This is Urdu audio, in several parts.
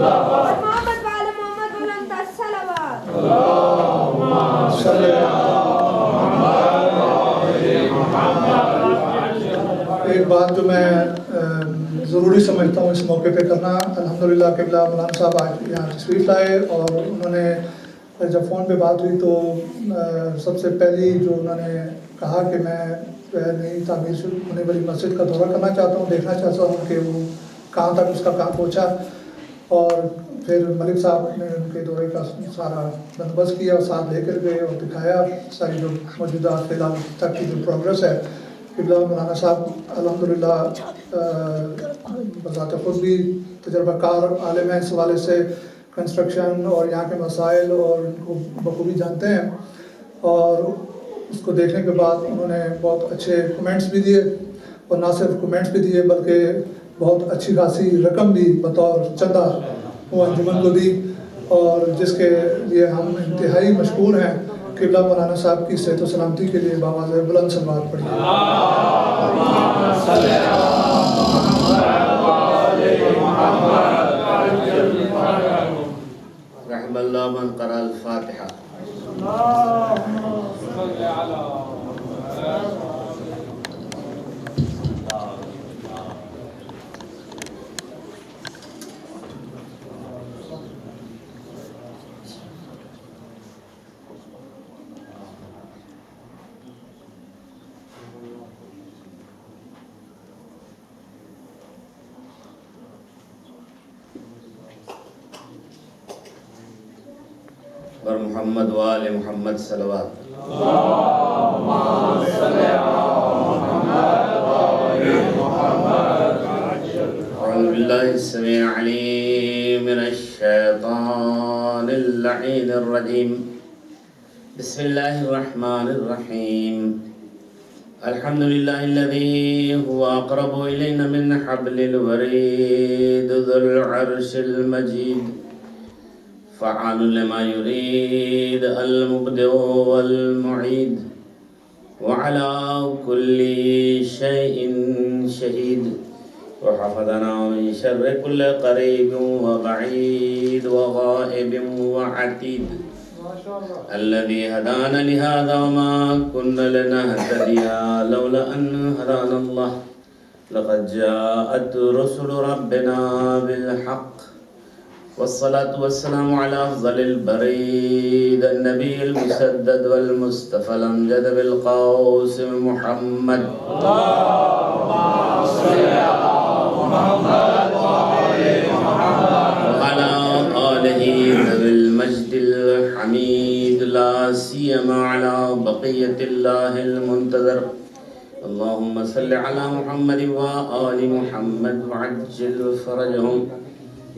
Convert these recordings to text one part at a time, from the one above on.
محمد وعلى محمد بلند الصلوات. ایک بات جو میں ضروری سمجھتا ہوں اس موقع پہ کرنا، الحمدللہ قبلہ مولانا صاحب آج یہاں تشریف لائے اور انہوں نے جب فون پہ بات ہوئی تو سب سے پہلی جو انہوں نے کہا کہ میں نئی تعمیر شروع ہونے والی مسجد کا دورہ کرنا چاہتا ہوں، دیکھنا چاہتا ہوں کہ وہ کہاں تک اس کا کام پہنچا، اور پھر ملک صاحب نے ان کے دورے کا سارا بندوبست کیا اور ساتھ لے کر گئے اور دکھایا ساری جو موجودہ فی الحال تک کی جو پروگرس ہے. قبلہ مولانا صاحب الحمدللہ بذات خود بھی تجربہ کار عالم ہیں اس حوالے سے، کنسٹرکشن اور یہاں کے مسائل اور ان کو بخوبی جانتے ہیں، اور اس کو دیکھنے کے بعد انہوں نے بہت اچھے کمنٹس بھی دیے، اور نہ صرف کمنٹس بھی دیے بلکہ بہت اچھی خاصی رقم بھی بطور چندہ وہ انجمن کو دی، اور جس کے لیے ہم انتہائی مشکور ہیں. قبلہ مولانا صاحب کی صحت و سلامتی کے لیے بآواز بلند صلوات پڑھیے. رحم اللہ من قرأ الفاتحہ. اور محمد وآل محمد صلوات. اعوذ باللہ السمیع العلیم من الشیطان اللعین الرجیم. بسم اللہ الرحمن الرحیم. الحمد للہ الذی هو اقرب الینا من حبل الورید ذو العرش المجید فعال لما يريد المبدع والمعيد وعلى كل شيء شهيد وحفظنا من شر كل قريب وبعيد وغائب وعتيد الذي هدانا لهذا وما كنا لنهتدي لولا أن هدانا الله لقد جاءت رسل ربنا بالحق والصلاة والسلام على أفضل البريد النبي المسدد والمصطفى الأمجد بالقاسم محمد. اللهم صل على محمد وعلى آله ذوي المجد الحميد لا سيما على بقية الله المنتظر. اللهم صل على محمد وآل محمد وعجل فرجهم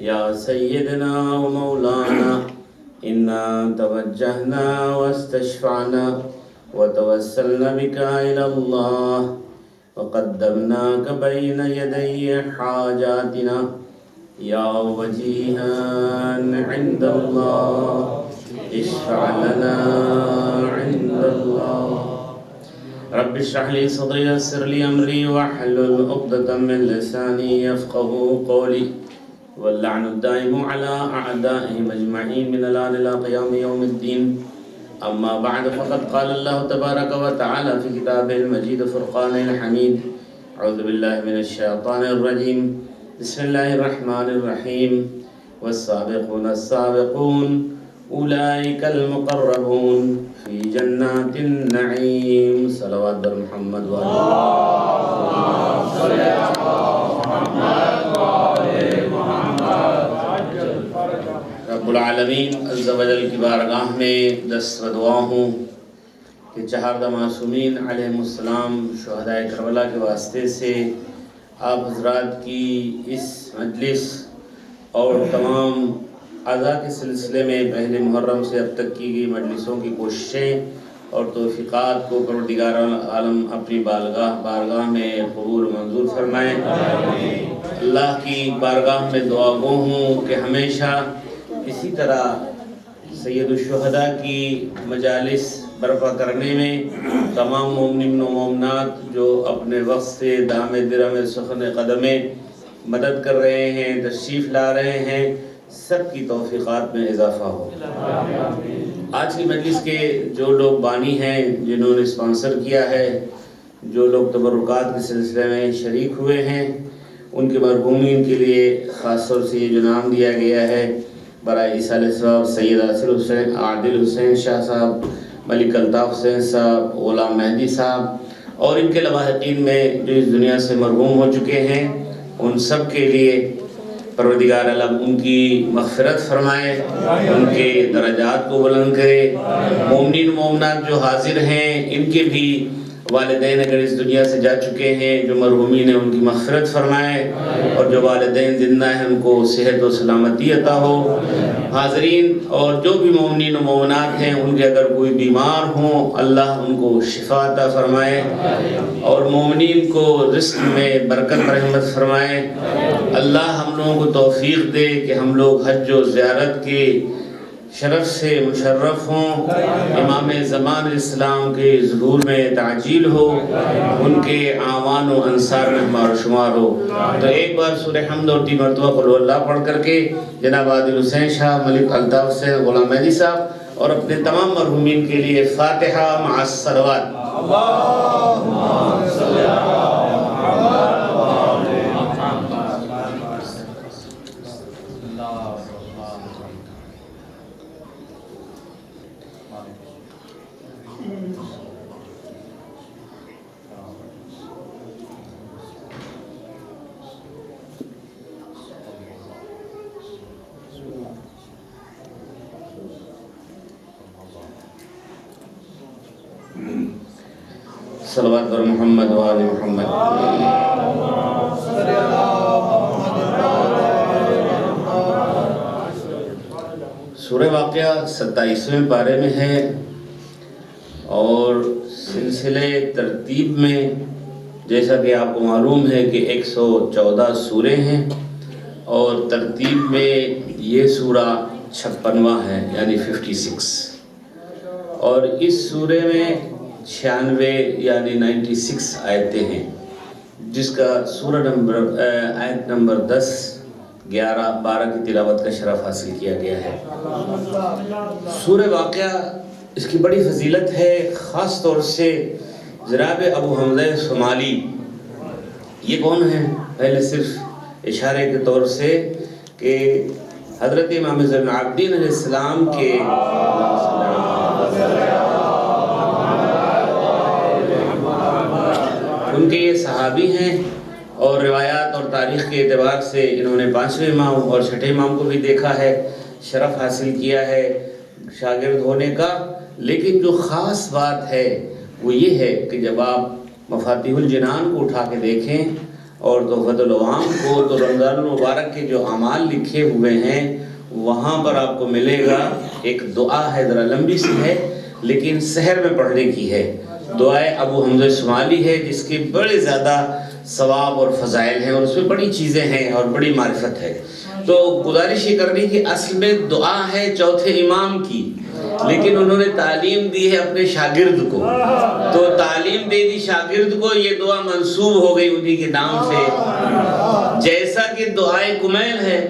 یا سیدنا و مولانا. انا توجہنا واستشفعنا وتوسلنا بك الى اللہ وقدمناك بین یدی حاجاتنا یا وجیہا عند اللہ اشفع لنا عند اللہ. رب اشرح لي صدري ويسر لي امري واحلل عقدة من لساني يفقهوا قولي واللعن الدائم على أعدائهم أجمعين من الآن إلى قيام يوم الدين. أما بعد فقد قال الله تبارك وتعالى في كتابه المجيد فرقان الحميد. أعوذ بالله من الشيطان الرجيم. بسم الله الرحمن الرحيم. والسابقون السابقون أولئك المقربون في جنات النعيم. صلوات بر محمد رب العالمین عز و جل کی بارگاہ میں دست و دعا ہوں کہ چہاردہ معصومین علیہ السلام شہدائے کربلا کے واسطے سے آپ حضرات کی اس مجلس اور تمام اعضاء کے سلسلے میں پہلے محرم سے اب تک کی گئی مجلسوں کی کوششیں اور توفیقات کو پروردگار عالم اپنی بارگاہ میں قبول منظور فرمائیں. اللہ کی بارگاہ میں دعا گو ہوں کہ ہمیشہ اسی طرح سید الشہداء کی مجالس برپا کرنے میں تمام مومنین و مومنات جو اپنے وقت سے دام درم سخن قدمیں مدد کر رہے ہیں، تشریف لا رہے ہیں، سب کی توفیقات میں اضافہ ہو۔ آج کی مجلس کے جو لوگ بانی ہیں، جنہوں نے اسپانسر کیا ہے، جو لوگ تبرکات کے سلسلے میں شریک ہوئے ہیں، ان کے مرحومین کے لیے خاص طور سے یہ جو نام دیا گیا ہے برائے ایصال ثواب سید عاصر حسین، عادل حسین شاہ صاحب، ملک الطاف حسین صاحب، غلام مہدی صاحب اور ان کے لواحقین میں جو اس دنیا سے مرحوم ہو چکے ہیں، ان سب کے لیے پروردگار عالم ان کی مغفرت فرمائے، ان کے درجات کو بلند کرے۔ مومنین و مومنات جو حاضر ہیں، ان کے بھی والدین اگر اس دنیا سے جا چکے ہیں، جو مرحومین ہیں، ان کی مغفرت فرمائے، اور جو والدین زندہ ہیں ان کو صحت و سلامتی عطا ہو۔ حاضرین اور جو بھی مومنین و مومنات ہیں، ان کے اگر کوئی بیمار ہوں، اللہ ان کو شفا عطا فرمائے، اور مومنین کو رزق میں برکت رحمت فرمائے۔ اللہ ہم لوگوں کو توفیق دے کہ ہم لوگ حج و زیارت کے شرف سے مشرف ہوں، امام زمان اسلام کے ظہور میں تعجیل ہو، ان کے اعوان و انصار میں ہمارا شمار ہو۔ تو ایک بار سورہ حمد اور 3 مرتبہ قل اللہ پڑھ کر کے جناب عادل حسین شاہ، ملک الطاف حسین، غلام مہدی صاحب اور اپنے تمام مرحومین کے لیے فاتحہ مع الصلوات۔ صلوات بر محمد و آل محمد۔ سورہ واقعہ 27ویں پارے میں ہے، اور سلسلے ترتیب میں جیسا کہ آپ کو معلوم ہے کہ 114 سورے ہیں، اور ترتیب میں یہ سورہ 56واں ہے، یعنی 56، اور اس سورے میں 96 یعنی 96 آیتیں ہیں، جس کا سورہ نمبر آیت نمبر 10، 11، 12 کی تلاوت کا شرف حاصل کیا گیا ہے۔ سورہ واقعہ اس کی بڑی فضیلت ہے، خاص طور سے جناب ابو حمزہ شمالی۔ یہ کون ہیں؟ پہلے صرف اشارے کے طور سے کہ حضرت امام زین العابدین علیہ السلام کے ان کے یہ صحابی ہیں، اور روایات اور تاریخ کے اعتبار سے انہوں نے 5ویں امام اور 6ٹھے امام کو بھی دیکھا ہے، شرف حاصل کیا ہے شاگرد ہونے کا۔ لیکن جو خاص بات ہے وہ یہ ہے کہ جب آپ مفاتیح الجنان کو اٹھا کے دیکھیں اور تحفۃ العوام کو، تو رمضان المبارک کے جو اعمال لکھے ہوئے ہیں وہاں پر آپ کو ملے گا ایک دعا ہے، ذرا لمبی سی ہے لیکن سحر میں پڑھنے کی ہے، دعائے ابو حمزہ شمالی ہے، جس کے بڑے زیادہ ثواب اور فضائل ہیں، اور اس میں بڑی چیزیں ہیں اور بڑی معرفت ہے۔ تو گزارش یہ کرنی کہ اصل میں دعا ہے 4تھے امام کی، لیکن انہوں نے تعلیم دی ہے اپنے شاگرد کو، تو تعلیم دے دی شاگرد کو، یہ دعا منسوب ہو گئی انہی کے نام سے۔ جیسا کہ دعائے کمیل ہے،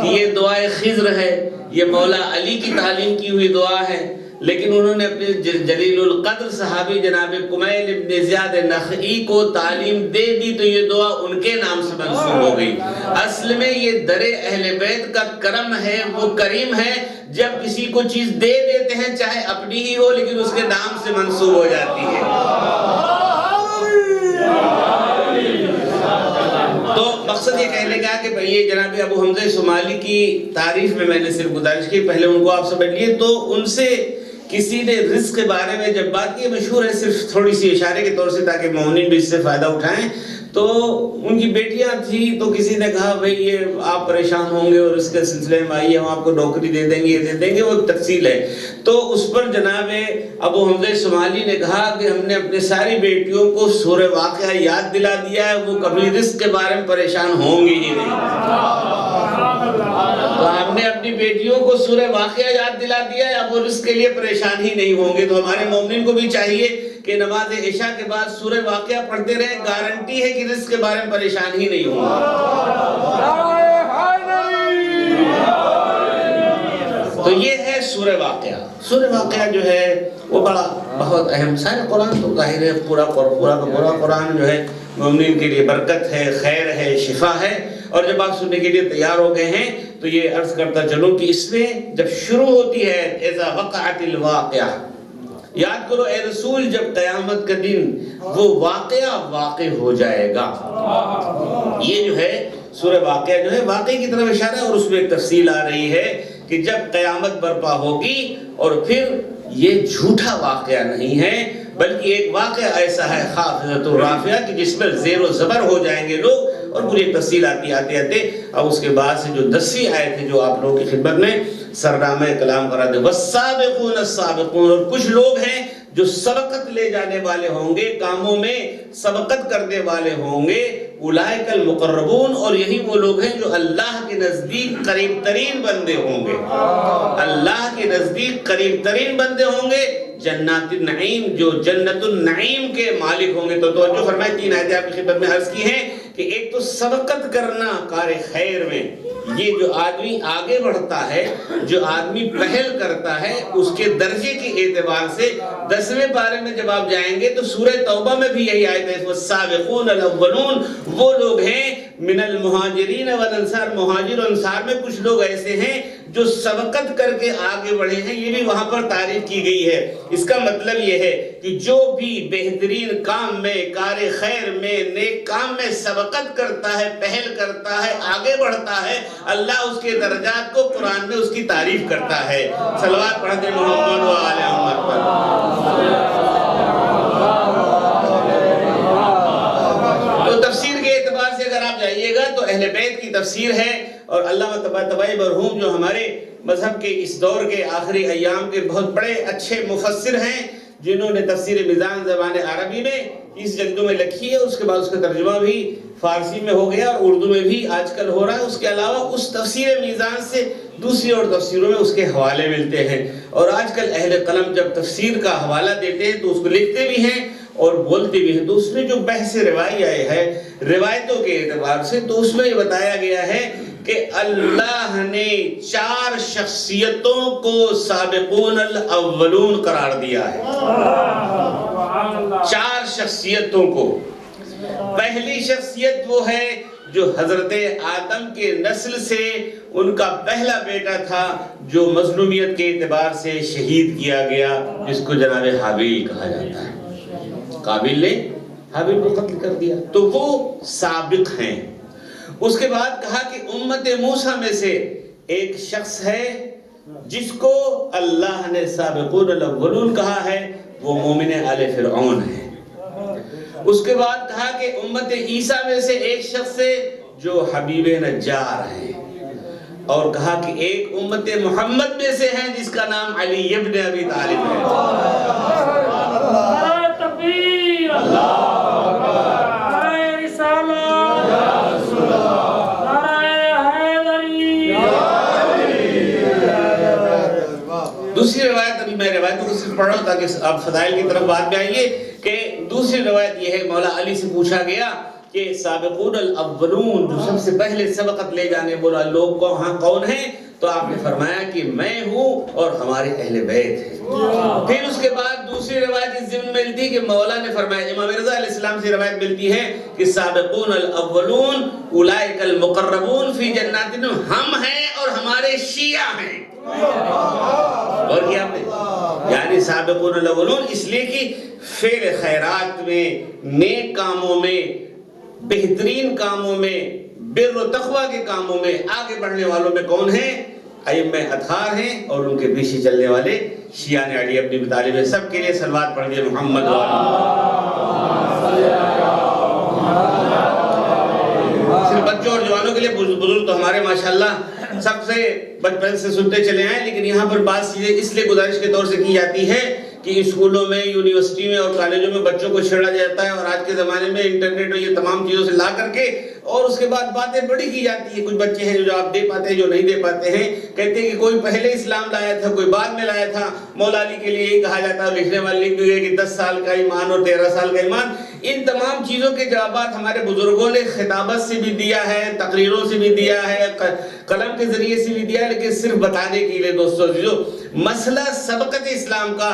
کہ یہ دعائے خضر ہے، یہ مولا علی کی تعلیم کی ہوئی دعا ہے، لیکن انہوں نے اپنے جلیل القدر صحابی جناب کمیل ابن زیاد نخعی کو تعلیم دے دی، تو یہ دعا ان کے نام سے منسوب ہو گئی۔ اصل میں یہ در اہل بیت کا کرم ہے، وہ کریم ہے جب کسی کو چیز دے دیتے ہیں چاہے اپنی ہی ہو لیکن اس کے نام سے منسوب ہو جاتی ہے۔ تو مقصد یہ کہنے کا کہ یہ جناب ابو حمزہ شمالی کی تعریف میں نے صرف گزارش کی، پہلے ان کو آپ سمجھ لیے۔ تو ان سے کسی نے رزق کے بارے میں جب بات کی، مشہور ہے، صرف تھوڑی سی اشارے کے طور سے تاکہ مومنین بھی اس سے فائدہ اٹھائیں۔ تو ان کی بیٹیاں تھیں، تو کسی نے کہا بھئی یہ آپ پریشان ہوں گے اور اس کے سلسلے میں آئیے ہم آپ کو نوکری دے دیں گے، یہ دے دیں گے، وہ تفصیل ہے۔ تو اس پر جناب ابو حمزہ شمالی نے کہا کہ ہم نے اپنے ساری بیٹیوں کو سورہ واقعہ یاد دلا دیا ہے، وہ کبھی رزق کے بارے میں پریشان ہوں گی ہی نہیں۔ تو ہم نے اپنی بیٹیوں کو سورہ واقعہ یاد دلا دیا ہے، اب وہ رزق کے لیے پریشان ہی نہیں ہوں گے۔ تو ہمارے مومنین کو بھی چاہیے کہ نماز عشاء کے بعد سورہ واقعہ پڑھتے رہے، گارنٹی ہے کہ رزق کے بارے میں پریشان ہی نہیں ہوں گے۔ سورہ واقعہ. سورہ واقعہ جو ہے وہ بہت اہم. سارے قرآن تو ظاہر ہے پورا قرآن جو ہے مومنین کے لیے برکت ہے، خیر ہے، شفا ہے. اور جب آپ سننے کے لیے تیار ہو گئے ہیں تو یہ عرض کرتا چلوں کہ اس میں جب شروع ہوتی ہے اذا وقعت الواقعہ، یاد کرو اے رسول جب قیامت کا دن وہ واقعہ واقع ہو جائے گا. یہ جو ہے سورہ واقعہ جو ہے واقعے کی طرف اشارہ ہے، اور اس میں ایک تفصیل آ رہی ہے کہ جب قیامت برپا ہوگی اور پھر یہ جھوٹا واقعہ نہیں ہے بلکہ ایک واقعہ ایسا ہے خافضۃ الرافعہ کہ جس میں زیر و زبر ہو جائیں گے لوگ. اور پوری تفصیل آتے آتے اب اس کے بعد سے جو 10ویں آیت ہے جو آپ لوگوں کی خدمت میں سرنامہ کلام کرا دے. والسابقون السابقون، اور کچھ لوگ ہیں جو سبقت لے جانے والے ہوں گے، کاموں میں سبقت کرنے والے ہوں گے. اولئک المقربون، اور یہی وہ لوگ ہیں جو اللہ کے نزدیک قریب ترین بندے ہوں گے. اللہ کے نزدیک قریب ترین بندے ہوں گے. جنات النعیم، جو جنت النعیم کے مالک ہوں گے. تو توجہ فرمائے 3 آیتیں آپ کی خدمت میں عرض کی ہیں کہ ایک تو سبقت کرنا کار خیر میں، یہ جو آدمی آگے بڑھتا ہے، جو آدمی پہل کرتا ہے، اس کے درجے کے اعتبار سے 10ویں پارے میں جب آپ جائیں گے تو سورہ توبہ میں بھی یہی آیت ہے والسابقون الاولون، وہ لوگ ہیں من المہاجرین والانصار، مہاجر و انصار میں کچھ لوگ ایسے ہیں جو سبقت کر کے آگے بڑھے ہیں. یہ بھی وہاں پر تعریف کی گئی ہے. اس کا مطلب یہ ہے کہ جو بھی بہترین کام میں، کار خیر میں، نیک کام میں سبقت کرتا ہے، پہل کرتا ہے، آگے بڑھتا ہے، اللہ اس کے درجات کو قرآن میں اس کی تعریف کرتا ہے. صلوات پڑھتے محمد و آل محمد پر. تو تفسیر کے اعتبار سے اگر آپ جائیے گا تو اہل بیت کی تفسیر ہے. اور علامہ طباطبائی مرحوم جو ہمارے مذہب کے اس دور کے آخری ایام کے بہت بڑے اچھے مفسر ہیں، جنہوں نے تفسیر میزان زبان عربی میں 30 جلدوں میں لکھی ہے. اس کے بعد اس کا ترجمہ بھی فارسی میں ہو گیا اور اردو میں بھی آج کل ہو رہا ہے. اس کے علاوہ اس تفسیر میزان سے دوسری اور تفسیروں میں اس کے حوالے ملتے ہیں. اور آج کل اہل قلم جب تفسیر کا حوالہ دیتے ہیں تو اس کو لکھتے بھی ہیں اور بولتے بھی ہیں. تو اس میں جو بحث روایت ہے روایتوں کے اعتبار سے، تو اس میں یہ بتایا گیا ہے کہ اللہ نے 4 شخصیتوں کو سابقون الاولون قرار دیا ہے. 4 شخصیتوں کو. پہلی شخصیت وہ ہے جو حضرت آدم کے نسل سے ان کا پہلا بیٹا تھا جو مظلومیت کے اعتبار سے شہید کیا گیا، جس کو جناب حابیل کہا جاتا ہے. قابیل نے حابیل کو قتل کر دیا، تو وہ سابق ہیں. اس کے بعد کہا کہ امت موسیٰ میں سے ایک شخص ہے جس کو اللہ نے سابقون الاولون کہا ہے، وہ مومن آل فرعون ہے. اس کے بعد کہا کہ امت عیسیٰ میں سے ایک شخص ہے جو حبیب نجار ہے. اور کہا کہ ایک امت محمد میں سے ہے جس کا نام علی ابن ابی طالب ہے. تکبیر، اللہ نعرہ رسالت، دوسری روایت. ابھی میں روایتوں کو صرف پڑھ رہا ہوں تاکہ آپ فضائل کی طرف بات میں آئیے. کہ دوسری روایت یہ ہے مولا علی سے پوچھا گیا کہ سابقون الاولون، جو سب سے پہلے سبقت لے جانے والا لوگ کون ہیں؟ تو آپ نے فرمایا کہ میں ہوں اور ہمارے اہل بیت ہیں. پھر اس کے بعد دوسری روایت اس ضمن میں ملتی کہ مولا نے فرمایا، امام رضا علیہ السلام سے روایت ملتی ہے کہ سابقون الاولون اولئک المقربون فی جنات النعیم، ہم ہیں اور ہمارے شیعہ ہیں. اور کیا آپ نے یعنی سابقون الاولون اس لیے کہ فعل خیرات میں، نیک کاموں میں، بہترین کاموں میں، بر و تقوی کے کاموں میں آگے بڑھنے والوں میں کون ہیں؟ ائمہ اطہار ہیں اور ان کے پیچھے چلنے والے شیعہ علی ابن ابی طالب ہیں. سب کے لیے صلوات پڑھیے محمد و صرف بچوں اور جوانوں کے لیے، بزرگ تو ہمارے ماشاءاللہ سب سے بچپن سے سنتے چلے آئے، لیکن یہاں پر بعض چیزیں اس لیے گزارش کے طور سے کی جاتی ہے کہ اسکولوں میں، یونیورسٹی میں اور کالجوں میں بچوں کو چھیڑا جاتا ہے، اور آج کے زمانے میں انٹرنیٹ اور یہ تمام چیزوں سے لا کر کے اور اس کے بعد باتیں بڑی کی جاتی ہیں. کچھ بچے ہیں جو جواب دے پاتے ہیں, جو نہیں دے پاتے ہیں. کہتے ہیں کہ کوئی پہلے اسلام لایا تھا, کوئی بعد میں لایا تھا. مولا علی کے لیے یہی کہا جاتا ہے, لکھنے والے لکھ بھی گئے کہ 10 سال کا ایمان اور 13 سال کا ایمان. ان تمام چیزوں کے جوابات ہمارے بزرگوں نے خطابت سے بھی دیا ہے, تقریروں سے بھی دیا ہے, قلم کے ذریعے سے بھی دیا ہے, لیکن صرف بتانے کے لیے دوستو عزیزو مسئلہ سبقت اسلام کا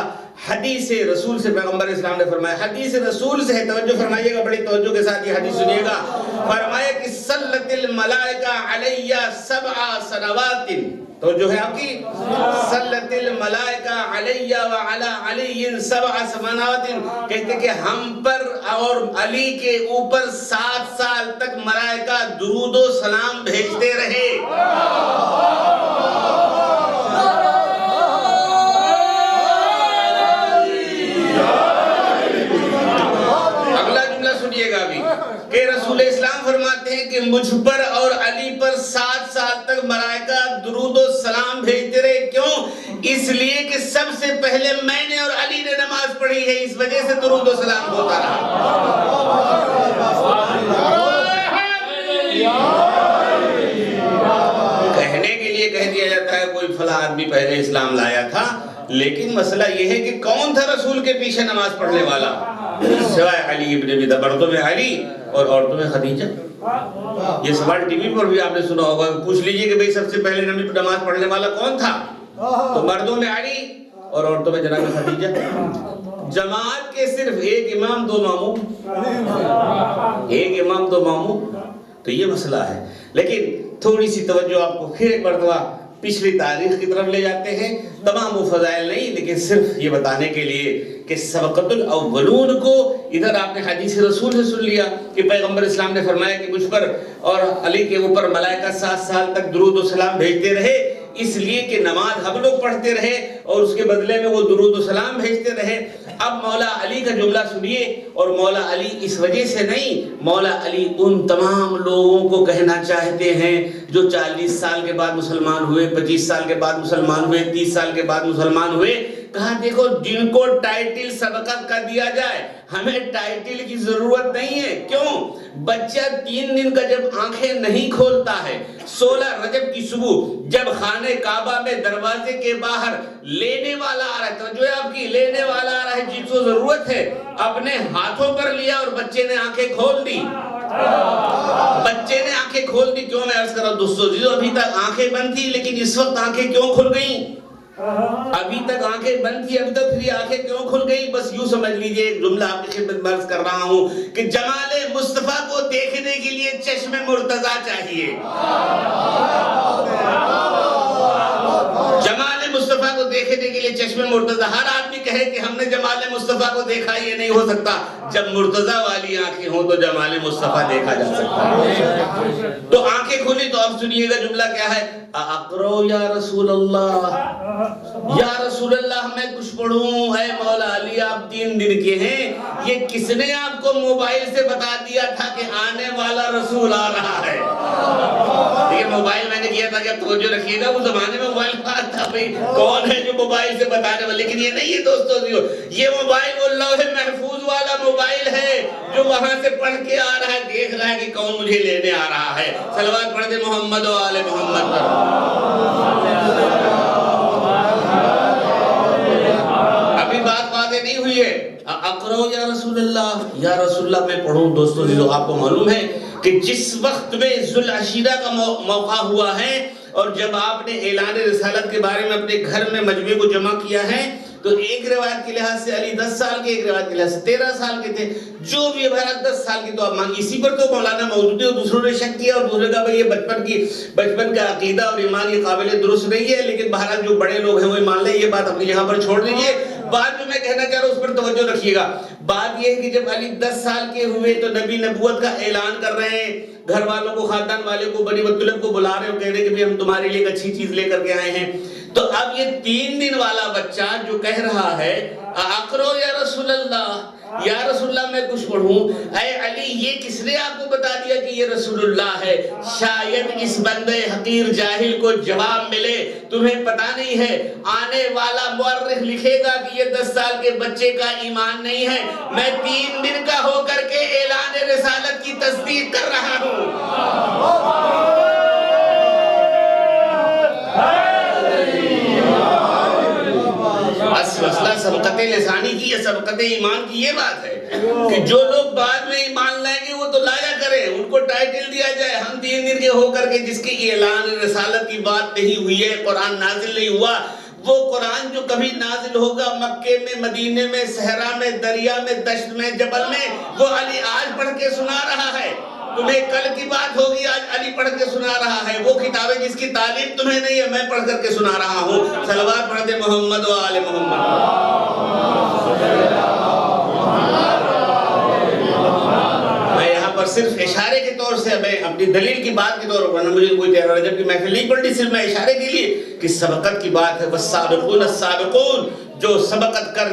حدیث رسول سے پیغمبر اسلام نے فرمایا. حدیث رسول سے ہے, توجہ فرمائیے گا, بڑی توجہ کے ساتھ یہ حدیث سنیے گا. فرمایا کہ صلت الملائکہ علیہ 7 سنوات, توجہ ہے آپ کی, صلت الملائکہ علیہ وعلی علی 7 سنوات. کہتے کہ ہم پر اور علی کے اوپر 7 سال تک ملائکہ درود و سلام بھیجتے رہے. کہ رسول اسلام فرماتے ہیں کہ مجھ پر اور علی پر 7 سال تک ملائکہ درود و سلام بھیجتے رہے. کیوں؟ اس لیے کہ سب سے پہلے میں نے اور علی نے نماز پڑھی ہے, اس وجہ سے درود و سلام ہوتا رہا. کہنے کے لیے کہہ دیا جاتا ہے کوئی فلاں آدمی پہلے اسلام لایا تھا, لیکن مسئلہ یہ ہے کہ کون تھا رسول کے پیچھے نماز پڑھنے والا سوائے علی ابن ابی طالب. مردوں میں علی اور عورتوں میں خدیجہ. یہ سوال ٹی وی پر بھی آپ نے سنا ہوگا, پوچھ لیجئے کہ بھئی سب سے پہلے نماز پڑھنے والا کون تھا, تو مردوں میں علی اور عورتوں میں جناب خدیجہ. جماعت کے صرف ایک امام 2 ماموم, ایک امام 2 ماموم. تو یہ مسئلہ ہے. لیکن تھوڑی سی توجہ آپ کو پھر ایک مرتبہ پچھلی تاریخ کی طرف لے جاتے ہیں. تمام وہ فضائل نہیں, لیکن صرف یہ بتانے کے لیے کہ سبقت الاولون کو ادھر آپ نے حدیث رسول سے سن لیا کہ پیغمبر اسلام نے فرمایا کہ مجھ پر اور علی کے اوپر ملائکہ 7 سال تک درود و سلام بھیجتے رہے, اس لیے کہ نماز ہم لوگ پڑھتے رہے اور اس کے بدلے میں وہ درود و سلام بھیجتے رہے. اب مولا علی کا جملہ سنیے, اور مولا علی اس وجہ سے نہیں, مولا علی ان تمام لوگوں کو کہنا چاہتے ہیں جو 40 سال کے بعد مسلمان ہوئے, 25 سال کے بعد مسلمان ہوئے, 30 سال کے بعد مسلمان ہوئے. کہا دیکھو جن کو ٹائٹل سبقت کا دیا جائے, ہمیں ٹائٹل کی ضرورت نہیں ہے. کیوں؟ بچہ 3 دن کا جب آنکھیں نہیں کھولتا ہے, 16 رجب کی صبح جب خانہ کعبہ میں دروازے کے باہر لینے والا آ رہا ہے, توجہ ہے آپ کی, لینے والا آ رہا ہے جس کو ضرورت ہے, اپنے ہاتھوں پر لیا اور بچے نے آنکھیں کھول دی. بچے نے آنکھیں کھول دی. کیوں میں عرض کر رہا ہوں دوستو عزیزو, ابھی تک آنکھیں بند تھی لیکن اس وقت آنکھیں کیوں کھل گئیں؟ ابھی تک آنکھیں بند تھی, ابھی تک پھر آنکھیں کیوں کھل گئی؟ بس یوں سمجھ لیجئے, ایک جملہ آپ کی خدمت میں عرض کر رہا ہوں کہ جمال مصطفیٰ کو دیکھنے کے لیے چشم مرتضیٰ چاہیے. جمال مصطفیٰ کو دیکھنے کے لیے چشم مرتضیٰ. ہر آدمی کہے کہ ہم نے جمال مصطفیٰ کو دیکھا, یہ نہیں ہو سکتا. جب مرتضیٰ والی آنکھیں ہوں تو جمال مصطفیٰ دیکھا جا سکتا ہے. تو آنکھیں کھلی تو اب سنیے گا جملہ کیا ہے. اقرو یا رسول اللہ, یا رسول اللہ میں کچھ پڑھوں, اے مولا علی آپ 3 دن کے ہیں, یہ کس نے آپ کو موبائل سے بتا دیا تھا کہ آنے والا رسول آ رہا ہے؟ یہ موبائل میں نے کیا تھا کہ آپ توجہ رکھیے گا, اس زمانے میں موبائل تھا بھئی, کون ہے جو موبائل سے بتانے والا؟ لیکن یہ نہیں ہے دوستو, یہ موبائل وہ لوح محفوظ والا موبائل ہے جو وہاں سے پڑھ کے آ رہا ہے, دیکھ رہا ہے کہ کون مجھے لینے آ رہا ہے. صلوات پڑھ دے محمد و آل محمد پر. ابھی بات واضح نہیں ہوئی ہے. اقرو یا رسول اللہ, یا رسول اللہ میں پڑھوں. دوستو جو آپ کو معلوم ہے کہ جس وقت میں ذوالعشیرہ کا موقع ہوا ہے اور جب آپ نے اعلان رسالت کے بارے میں اپنے گھر میں مجمع کو جمع کیا ہے, تو ایک روایت کے لحاظ سے علی 10 سال کے, ایک روایت کے لحاظ سے 13 سال کے تھے. جو بھی بہرحال 10 سال کی تو آپ مانگی. اسی پر تو مولانا موجود ہے, اور دوسروں نے شک کیا اور دوسرے کا بھئی یہ بچپن کا عقیدہ اور ایمان یہ قابل درست نہیں ہے, لیکن بہرحال جو بڑے لوگ ہیں وہ مان لیں. یہ بات اپنی جگہ پر چھوڑ دیجئے. بات جو میں کہنا چاہ رہا ہوں اس پر توجہ رکھیے گا. بات یہ ہے کہ جب علی 10 سال کے ہوئے تو نبی نبوت کا اعلان کر رہے ہیں, گھر والوں کو, خاندان والے کو, بنی مطلب کو بلا رہے ہیں, کہہ رہے ہیں کہ ہم تمہارے لیے ایک اچھی چیز لے کر کے آئے ہیں. تو اب یہ 3 دن والا بچہ جو کہہ رہا ہے اقرو یا رسول اللہ, یا رسول اللہ میں کچھ پڑھوں؟ اے علی یہ کس نے آپ کو بتا دیا کہ یہ رسول اللہ ہے؟ شاید اس بندے حقیر جاہل کو جواب ملے تمہیں پتہ نہیں ہے آنے والا مورخ لکھے گا کہ یہ 10 سال کے بچے کا ایمان نہیں ہے، میں 3 دن کا ہو کر کے اعلان رسالت کی تصدیق کر رہا ہوں۔ مسئلہ سبقت لسانی کی یا سبقت ایمان کی یہ بات ہے کہ جو لوگ بعد میں ایمان لائیں گے وہ تو لایا کریں، ان کو ٹائٹل دیا جائے۔ ہم 3 دن کے ہو کر کے جس کی اعلان رسالت کی بات نہیں ہوئی ہے، قرآن نازل نہیں ہوا، وہ قرآن جو کبھی نازل ہوگا مکے میں، مدینے میں، صحرا میں، دریا میں، دشت میں، جبل میں، وہ علی آج پڑھ کے سنا رہا ہے۔ تمہیں کل کی بات ہوگی، آج علی پڑھ کے سنا رہا ہے۔ وہ کتابیں جس کی تعلیم تمہیں نہیں ہے، میں پڑھ کر کے سنا رہا ہوں۔ صلوات پڑھ دے محمد و آل محمد۔ میں یہاں پر صرف اشارے کے طور سے میں اپنی دلیل کی بات کے طور پر، مجھے کوئی 13 رجب کی محفل نہیں پڑھنی، صرف میں اشارے کے لیے کہ سبقت کی بات ہے۔ والسابقون السابقون، جو سبقت کر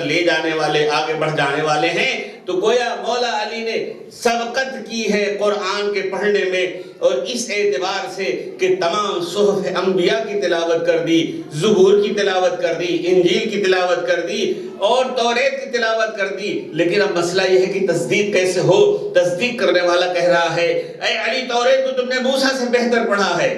لے جانے والے، آگے بڑھ جانے والے ہیں۔ تو گویا مولا علی نے سبقت کی ہے قرآن کے پڑھنے میں، اور اس اعتبار سے کہ تمام صحف انبیاء کی تلاوت کر دی، زبور کی تلاوت کر دی، انجیل کی تلاوت کر دی، اور توریت کی تلاوت کر دی۔ لیکن اب مسئلہ یہ ہے کہ تصدیق کیسے ہو؟ تصدیق کرنے والا کہہ رہا ہے اے علی توریت کو تم نے موسیٰ سے بہتر پڑھا ہے،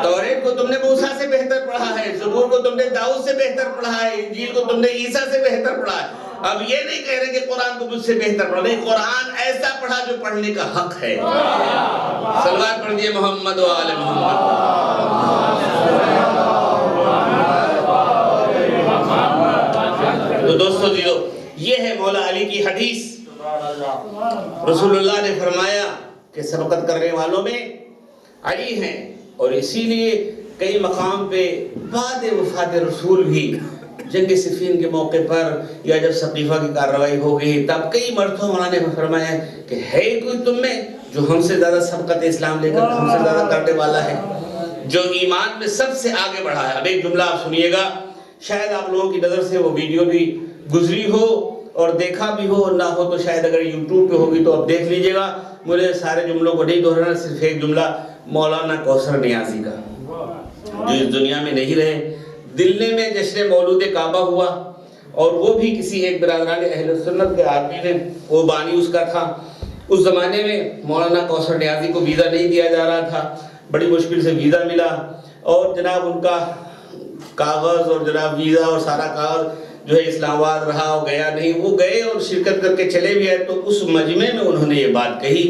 توریت کو تم نے موسیٰ سے بہتر پڑھا ہے، زبور کو تم نے داؤد سے بہتر پڑھا ہے، انجیل کو تم نے عیسیٰ سے بہتر پڑھا ہے۔ اب یہ نہیں کہہ رہے کہ قرآن کو مجھ سے بہتر پڑھا، نہیں، قرآن ایسا پڑھا جو پڑھنے کا حق ہے۔ صلوات پڑھ دیے محمد و آل محمد۔ تو دوستو یہ ہے مولا علی کی حدیث۔ رسول اللہ نے فرمایا کہ سبقت کرنے والوں میں علی ہیں، اور اسی لیے کئی مقام پہ بعد وفات رسول بھی جنگ صفین کے موقع پر یا جب سقیفہ کی کارروائی ہو گئی تب کئی مرتبہ مولانا نے فرمایا کہ ہے کوئی تم میں جو ہم سے زیادہ سبقت اسلام لے کر ہم سے زیادہ کرنے والا ہے، جو ایمان میں سب سے آگے بڑھا ہے۔ اب ایک جملہ آپ سنیے گا، شاید آپ لوگوں کی نظر سے وہ ویڈیو بھی گزری ہو اور دیکھا بھی ہو، نہ ہو تو شاید اگر یوٹیوب پہ ہوگی تو آپ دیکھ لیجئے گا۔ مجھے سارے جملوں کو نہیں دہرانا، صرف ایک جملہ مولانا کوثر نیازی کا، جو اس دنیا میں نہیں رہے۔ دلی میں جشن مولود کعبہ ہوا، اور وہ بھی کسی ایک برادران اہل سنت کے آدمی نے، وہ بانی اس کا تھا۔ اس زمانے میں مولانا کوثر نیازی کو ویزا نہیں دیا جا رہا تھا، بڑی مشکل سے ویزا ملا، اور جناب ان کا کاغذ اور جناب ویزا اور سارا کاغذ جو ہے اسلام آباد رہا، وہ گیا نہیں۔ وہ گئے اور شرکت کر کے چلے بھی آئے، تو اس مجمع میں انہوں نے یہ بات کہی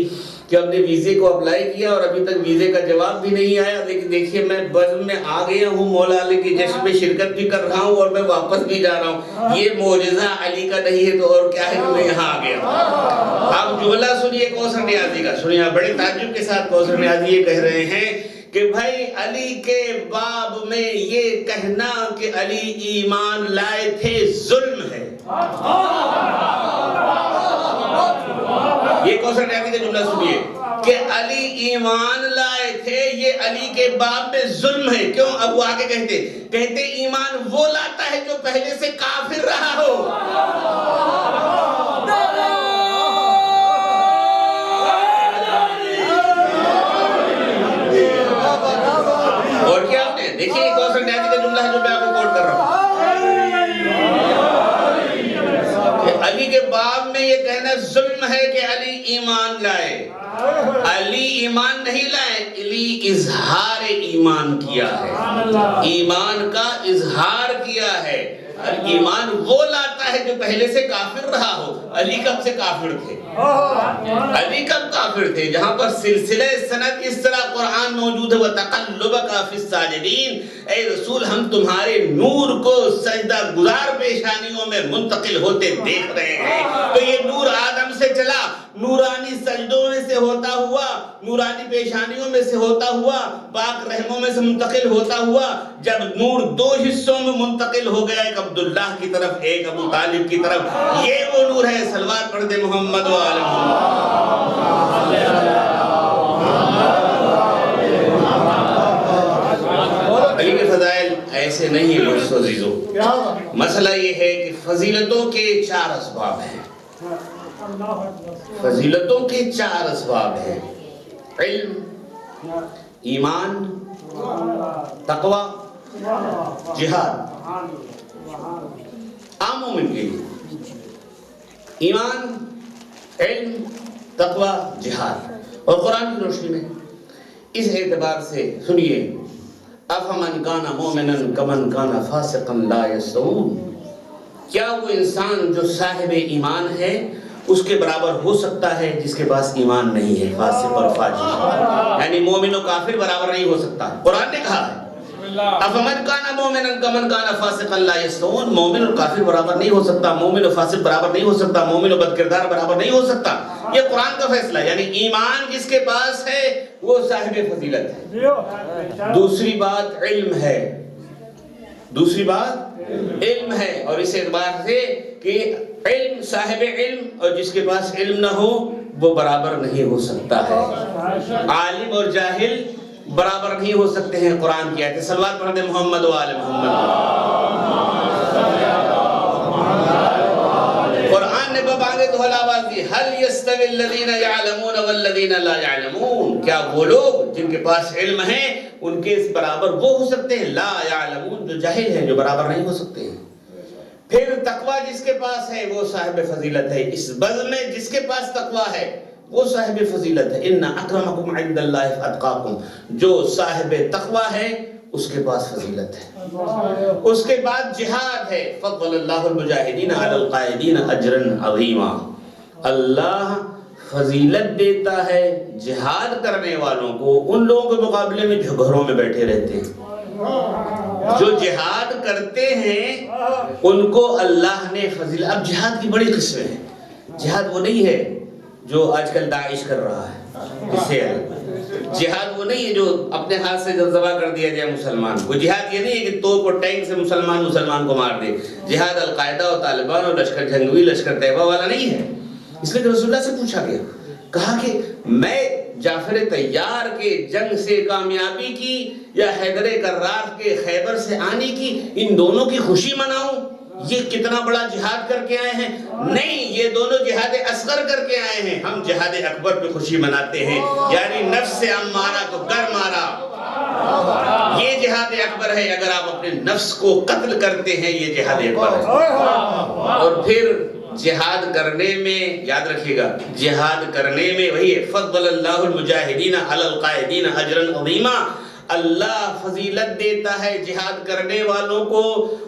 کہ ہم نے ویزے کو اپلائی کیا اور ابھی تک ویزے کا جواب بھی نہیں آیا، لیکن دیکھیے میں بزم میں آ گیا ہوں، مولا علی کی جشن میں شرکت بھی کر رہا ہوں اور میں واپس بھی جا رہا ہوں۔ یہ معجزہ علی کا نہیں ہے تو اور کیا ہے کہ میں یہاں آ گیا۔ آپ جملہ سنیے کوثر نیازی کا، سنیے بڑے تعجب کے ساتھ کوثر نیازی یہ کہہ رہے ہیں کہ بھائی علی کے باب میں یہ کہنا کہ علی ایمان لائے تھے ظلم ہے۔ یہ کوثر نیازی کا جملہ سنیے کہ علی ایمان لائے تھے، یہ علی کے باب میں ظلم ہے۔ کیوں؟ اب وہ آگے کہتے ایمان وہ لاتا ہے جو پہلے سے کافر رہا ہو۔ اور کیا آپ نے دیکھیے کوثر نیازی کا جملہ ہے جو میں آپ کو کوٹ کر رہا ہوں کہ علی کے باب میں یہ کہنا ظلم ہے کہ علی ایمان لائے۔ علی ایمان نہیں لائے، علی اظہار ایمان کیا ہے، ایمان کا اظہار کیا ہے۔ ایمان وہ لاتا ہے جو پہلے سے کافر رہا ہو۔ علی کب سے کافر تھے؟ علی کب کافر تھے؟ جہاں پر سلسلہ سند اس طرح قرآن موجود ہے وَتَقَلُّبَكَ فِي السَّاجِدِينَ، اے رسول ہم تمہارے نور کو سجدہ گزار پیشانیوں میں منتقل ہوتے دیکھ رہے ہیں۔ تو یہ نور آدم سے چلا، نورانی سجدوں میں سے ہوتا ہوا، نورانی پیشانیوں میں سے ہوتا ہوا، پاک رحموں میں سے منتقل ہوتا ہوا، جب نور 2 حصوں میں منتقل ہو گیا، ایک عبداللہ کی طرف ایک ابو طالب کی طرف، یہ وہ نور ہے۔ صلوات پڑھ دے محمد و آل محمد۔ علی کے فضائل ایسے نہیں دوستو عزیزو. مسئلہ یہ ہے کہ فضیلتوں کے 4 اسباب ہیں. فضیلتوں کے 4 اسباب ہیں: علم، ایمان، تقوی، جہاد. عام مومن کے لیے ایمان، علم، تقوی، جہاد. اور قرآن کی روشنی میں اس اعتبار سے سنیے: افمن کان مؤمنا کمن کان فاسقا لا یستوون. کیا وہ انسان جو صاحب ایمان ہے اس کے برابر ہو سکتا ہے جس کے پاس ایمان نہیں ہے؟ فاسق اور فاجر یعنی مومن و کافر برابر نہیں ہو سکتا. قرآن نے کہا ہے افمن کان مؤمنا کمن کان فاسقا لا یستوون. مومن اور کافر برابر نہیں ہو سکتا، مومن و فاسق برابر نہیں ہو سکتا، مومن و بدکردار برابر نہیں ہو سکتا. یہ قرآن کا فیصلہ. یعنی ایمان جس کے پاس ہے وہ صاحب فضیلت ہے. دوسری بات علم ہے. دوسری بات علم ہے. اور اس اعتبار سے کہ علم، صاحب علم اور جس کے پاس علم نہ ہو وہ برابر نہیں ہو سکتا ہے. عالم اور جاہل برابر نہیں ہو سکتے ہیں. قرآن کی آیت. صلوات پڑھ دیں محمد و آل محمد. قرآن نے ببانگے دھولا آواز دی: هل يستوي الذين يعلمون والذين لا يعلمون. کیا وہ لوگ جن کے پاس علم ہے ان کے اس برابر وہ ہو سکتے ہیں؟ لا يعلمون جو جاہل ہیں، جو برابر نہیں ہو سکتے ہیں. پھر تقوی جس کے پاس ہے وہ صاحب فضیلت ہے. اس بزم میں جس کے پاس تقوی ہے وہ صاحب فضیلت ہے. ان اکرمکم عند اللہ اتقاکم. جو صاحب تقوی ہے اس کے پاس فضیلت ہے. اس کے بعد جہاد ہے. فضل اللہ المجاہدین علی القائدین اجرا عظیما. اللہ فضیلت دیتا ہے جہاد کرنے والوں کو ان لوگوں کے مقابلے میں جو گھروں میں بیٹھے رہتے ہیں. جو جہاد کرتے ہیں ان کو اللہ نے فضیلت. اب جہاد کی بڑی قسمیں ہیں. جہاد وہ نہیں ہے جو آج کل داعش کر رہا ہے، اس سے جہاد وہ نہیں ہے جو اپنے ہاتھ سے ذبح کر دیا جائے مسلمان کو. جہاد یہ نہیں ہے کہ توپ اور ٹینک سے مسلمان کو مار دے. جہاد القاعدہ اور طالبان اور لشکر جنگوی، لشکر طیبہ والا نہیں ہے. اس لیے کہ رسول اللہ سے پوچھا گیا، کہا کہ میں جعفر طیار کے جنگ سے کامیابی کی یا حیدر کرار کے خیبر سے آنے کی، ان دونوں کی خوشی مناؤں؟ یہ کتنا بڑا جہاد کر کے آئے ہیں. نہیں، یہ دونوں جہاد اصغر کر کے آئے ہیں. ہم جہاد اکبر پہ خوشی مناتے ہیں، یعنی نفس سے ہم مارا تو گر مارا. یہ جہاد اکبر ہے. اگر آپ اپنے نفس کو قتل کرتے ہیں یہ جہاد اکبر ہے. اور پھر جہاد کرنے میں یاد رکھیے گا، جہاد کرنے میں وہی ہے فضل اللہ المجاہدین علی القائدین اجرا عظیما. اللہ فضیلت دیتا ہے جہاد کرنے والوں کو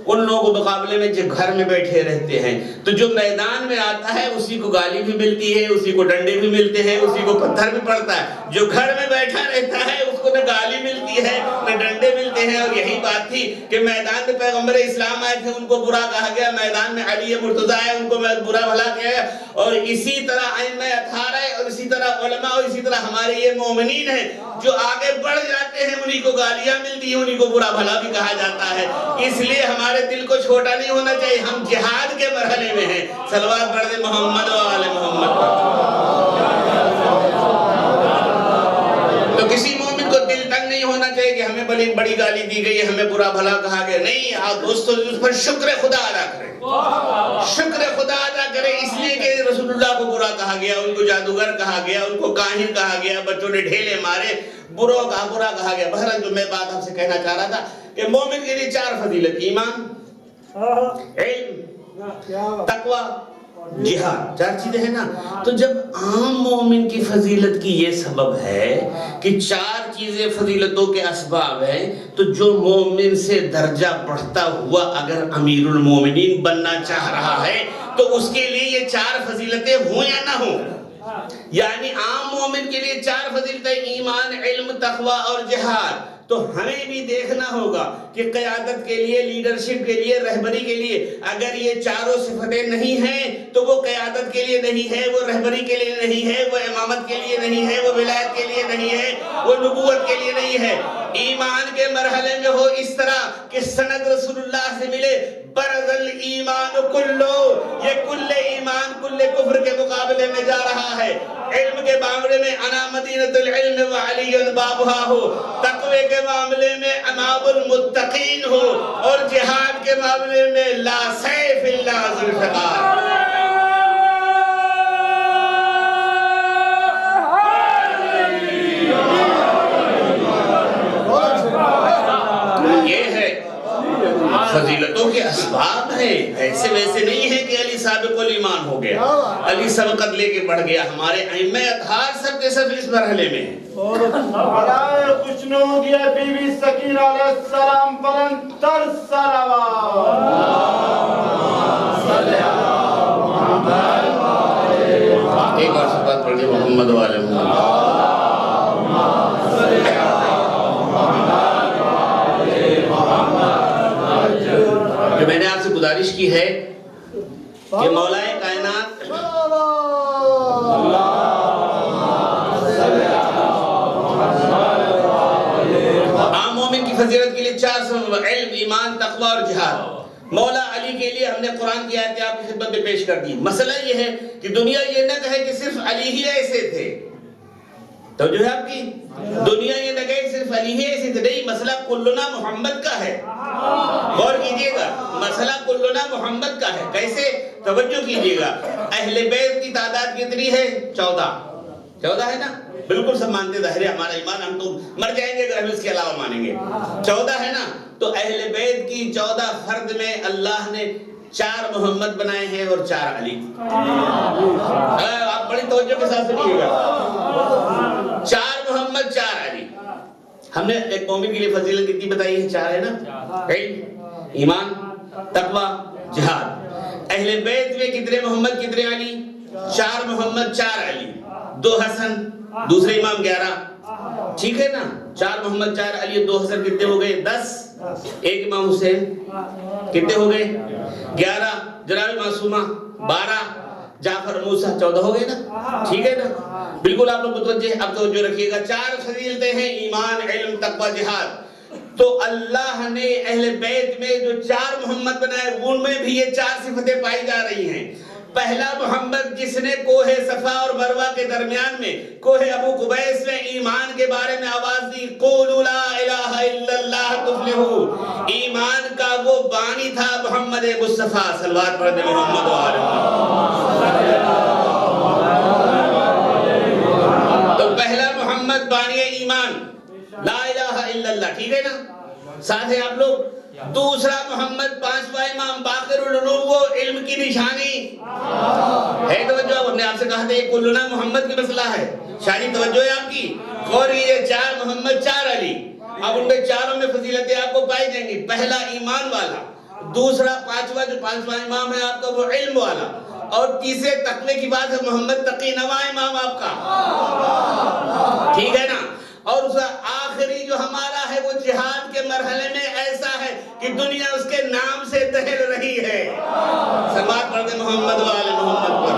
ان لوگوں کے مقابلے میں جو گھر میں بیٹھے رہتے ہیں. تو جو میدان میں آتا ہے اسی کو گالی بھی ملتی ہے، اسی کو ڈنڈے بھی ملتے ہیں، اسی کو پتھر بھی پڑتا ہے. جو گھر میں بیٹھا رہتا ہے اس کو نہ گالی ملتی ہے نہ ڈنڈے ملتے ہیں. اور یہی بات تھی کہ میدان میں پیغمبر اسلام آئے تھے، ان کو برا کہا گیا. میدان میں علی مرتضیٰ آئے، ان کو برا بھلا کیا گیا. اور اسی طرح ائمہ اطہار ہے، اور اسی طرح علماء، اور اسی طرح ہمارے یہ مومنین ہیں جو آگے بڑھ جاتے ہیں انہی کو گالیاں ملتی ہیں، انہی کو برا بھلا بھی کہا جاتا ہے. اس لیے ہمارے دل کو چھوٹا نہیں ہونا چاہیے. ہم جہاد کے مرحلے میں ہیں. صلوات پڑھ دیں محمد و آل محمد. تو کسی مومن کو دل تنگ نہیں ہونا چاہیے کہ ہمیں بڑی گالی دی گئی، ہمیں برا بھلا کہا گیا. نہیں، آپ دوستوں اس پر شکر خدا ادا کریں. شکر خدا ادا کریں اس لیے کہ رسول اللہ کو برا کہا گیا، ان کو جادوگر کہا گیا، ان کو کاہن کہا گیا، بچوں نے ڈھیلے مارے، برا کہا گیا. بہرحال جو میں بات آپ سے کہنا چاہ رہا تھا کہ مومن کے لیے 4 فضیلت: ایمان، علم، تقوی، جہاد. 4 چیزیں ہیں نا. تو جب عام مومن کی فضیلت کی یہ سبب ہے کہ 4 چیزیں فضیلتوں کے اسباب ہیں، تو جو مومن سے درجہ بڑھتا ہوا اگر امیر المومنین بننا چاہ رہا ہے تو اس کے لیے یہ 4 فضیلتیں ہوں یا نہ ہوں. یعنی عام مومن کے لیے 4 فضیلتیں: ایمان، علم، تقوی اور جہاد. تو ہمیں بھی دیکھنا ہوگا کہ قیادت کے لیے، لیڈرشپ کے لیے، رہبری کے لیے اگر یہ 4 صفتیں نہیں ہیں تو وہ قیادت کے لیے نہیں ہے، وہ رہبری کے لیے نہیں ہے، وہ امامت کے لیے نہیں ہے، وہ ولایت کے لیے نہیں ہے، وہ نبوت کے لیے نہیں ہے. ایمان کے مرحلے میں ہو اس طرح کہ سند رسول اللہ سے ملے، برز الایمان کلو، یہ کل ایمان کل کفر کے مقابلے میں جا رہا ہے. علم کے معاملے میں انا مدینۃ العلم وعلی بابھا ہو، تقوی کے معاملے میں امام المتقین ہو، اور جہاد کے معاملے میں لا سیف الا ذو الفقار۔ یہ ہے فضیلتوں کے اسباب ہے، ایسے ویسے نہیں ہے کہ علی سابق الایمان ہو گیا، علی سبقت لے کے بڑھ گیا۔ ہمارے ائمہ اطہار سب کے سب اس مرحلے میں ہیں۔ برائے خوشنود یہ بی بی سکینہ علیہ السلام پرنتر صلوات۔ ایک اور صفات پڑھ دیں محمد و آل محمد۔ جو میں نے آپ سے گزارش کی ہے کہ مولا کائنات عام مومن کی فضیلت کے لیے 4 سبب: علم، ایمان، تقوی اور جہاد۔ مولا علی کے لیے ہم نے قرآن کی آیتیں آپ کی خدمت میں پیش کر دی۔ مسئلہ یہ ہے کہ دنیا یہ نہ کہے کہ صرف علی ہی ایسے تھے، تو جو ہے آپ کی دنیا یہ نہ کہے کہ صرف علی ہی ایسے تھے، نہیں، مسئلہ کلنا محمد کا ہے۔ غور کیجئے گا، مسئلہ کلنا محمد کا ہے۔ کیسے؟ توجہ کیجئے گا، اہل بیت کی تعداد کتنی ہے؟ 14 ہے نا؟ بالکل سب مانتے، ظاہر ہے ہمارا ایمان، ہم تو مر جائیں گے اگر ہم اس کے علاوہ مانیں گے۔ 14 ہے نا؟ تو اہل بیت کی 14 فرد میں اللہ نے 4 محمد بنائے ہیں اور 4 علی۔ آپ بڑی توجہ کے ساتھ سنیے گا، 4 محمد 4 علی۔ ہم نے ایک مومن کے لیے فضیلت کتنی بتائی ہے؟ 4 ہے نا؟ علم، ایمان، تقوی، جہاد۔ اہل بیت میں کتنے محمد کتنے علی؟ 4 محمد 4 علی، 2 حسن، دوسرے امام 11، ٹھیک ہے نا؟ 4 محمد 4 علی، 2 حسن، کتنے ہو گئے؟ 10۔ ایک امام حسین، کتنے ہو گئے؟ 11۔ جناب معصومہ 12، جعفر موسیٰ 14 ہو گئے نا؟ ٹھیک ہے نا؟ بالکل آپ لوگ متوجہ، اب توجہ رکھیے گا، 4 فضیلتیں ہیں: ایمان، علم، تقوی، جہاد۔ تو اللہ نے اہل بیت میں جو 4 محمد بنائے ان میں بھی یہ 4 صفتیں پائی جا رہی ہیں۔ پہلا محمد جس نے کوہ صفا اور مروہ کے درمیان میں کوہ ابو قبیس میں ایمان کے بارے میں آواز دی، قولوا لا الہ الا اللہ تفلحوا، ایمان کا وہ بانی تھا محمد مصطفیٰ۔ صلوات پڑھ دیں محمد و آل محمد۔ تو پہلا محمد بانی ایمان، لا الہ الا اللہ، ٹھیک ہے نا؟ ساتھ ہیں آپ لوگ؟ دوسرا محمد 5واں امام، باقر العلوم، وہ علم کی نشانی ہے۔ توجہ، اب ہم نے آپ سے کہا تھا یہ کلنا محمد کی مسئلہ ہے، شانی توجہ ہے آپ کی۔ اور یہ 4 محمد 4 علی، اب ان میں 4 میں فضیلتیں آپ کو پائی جائیں گی۔ پہلا ایمان والا، دوسرا 5واں جو 5واں امام ہے آپ کا وہ علم والا، اور تیسرے تقوی کی بات ہے محمد تقی 9واں امام آپ کا، ٹھیک ہے نا؟ اور اس آخری جو ہمارا ہے وہ جہاد کے مرحلے میں ایسا ہے کہ دنیا اس کے نام سے دہل رہی ہے۔ سماعت پڑھ دیں محمد و آل محمد پر۔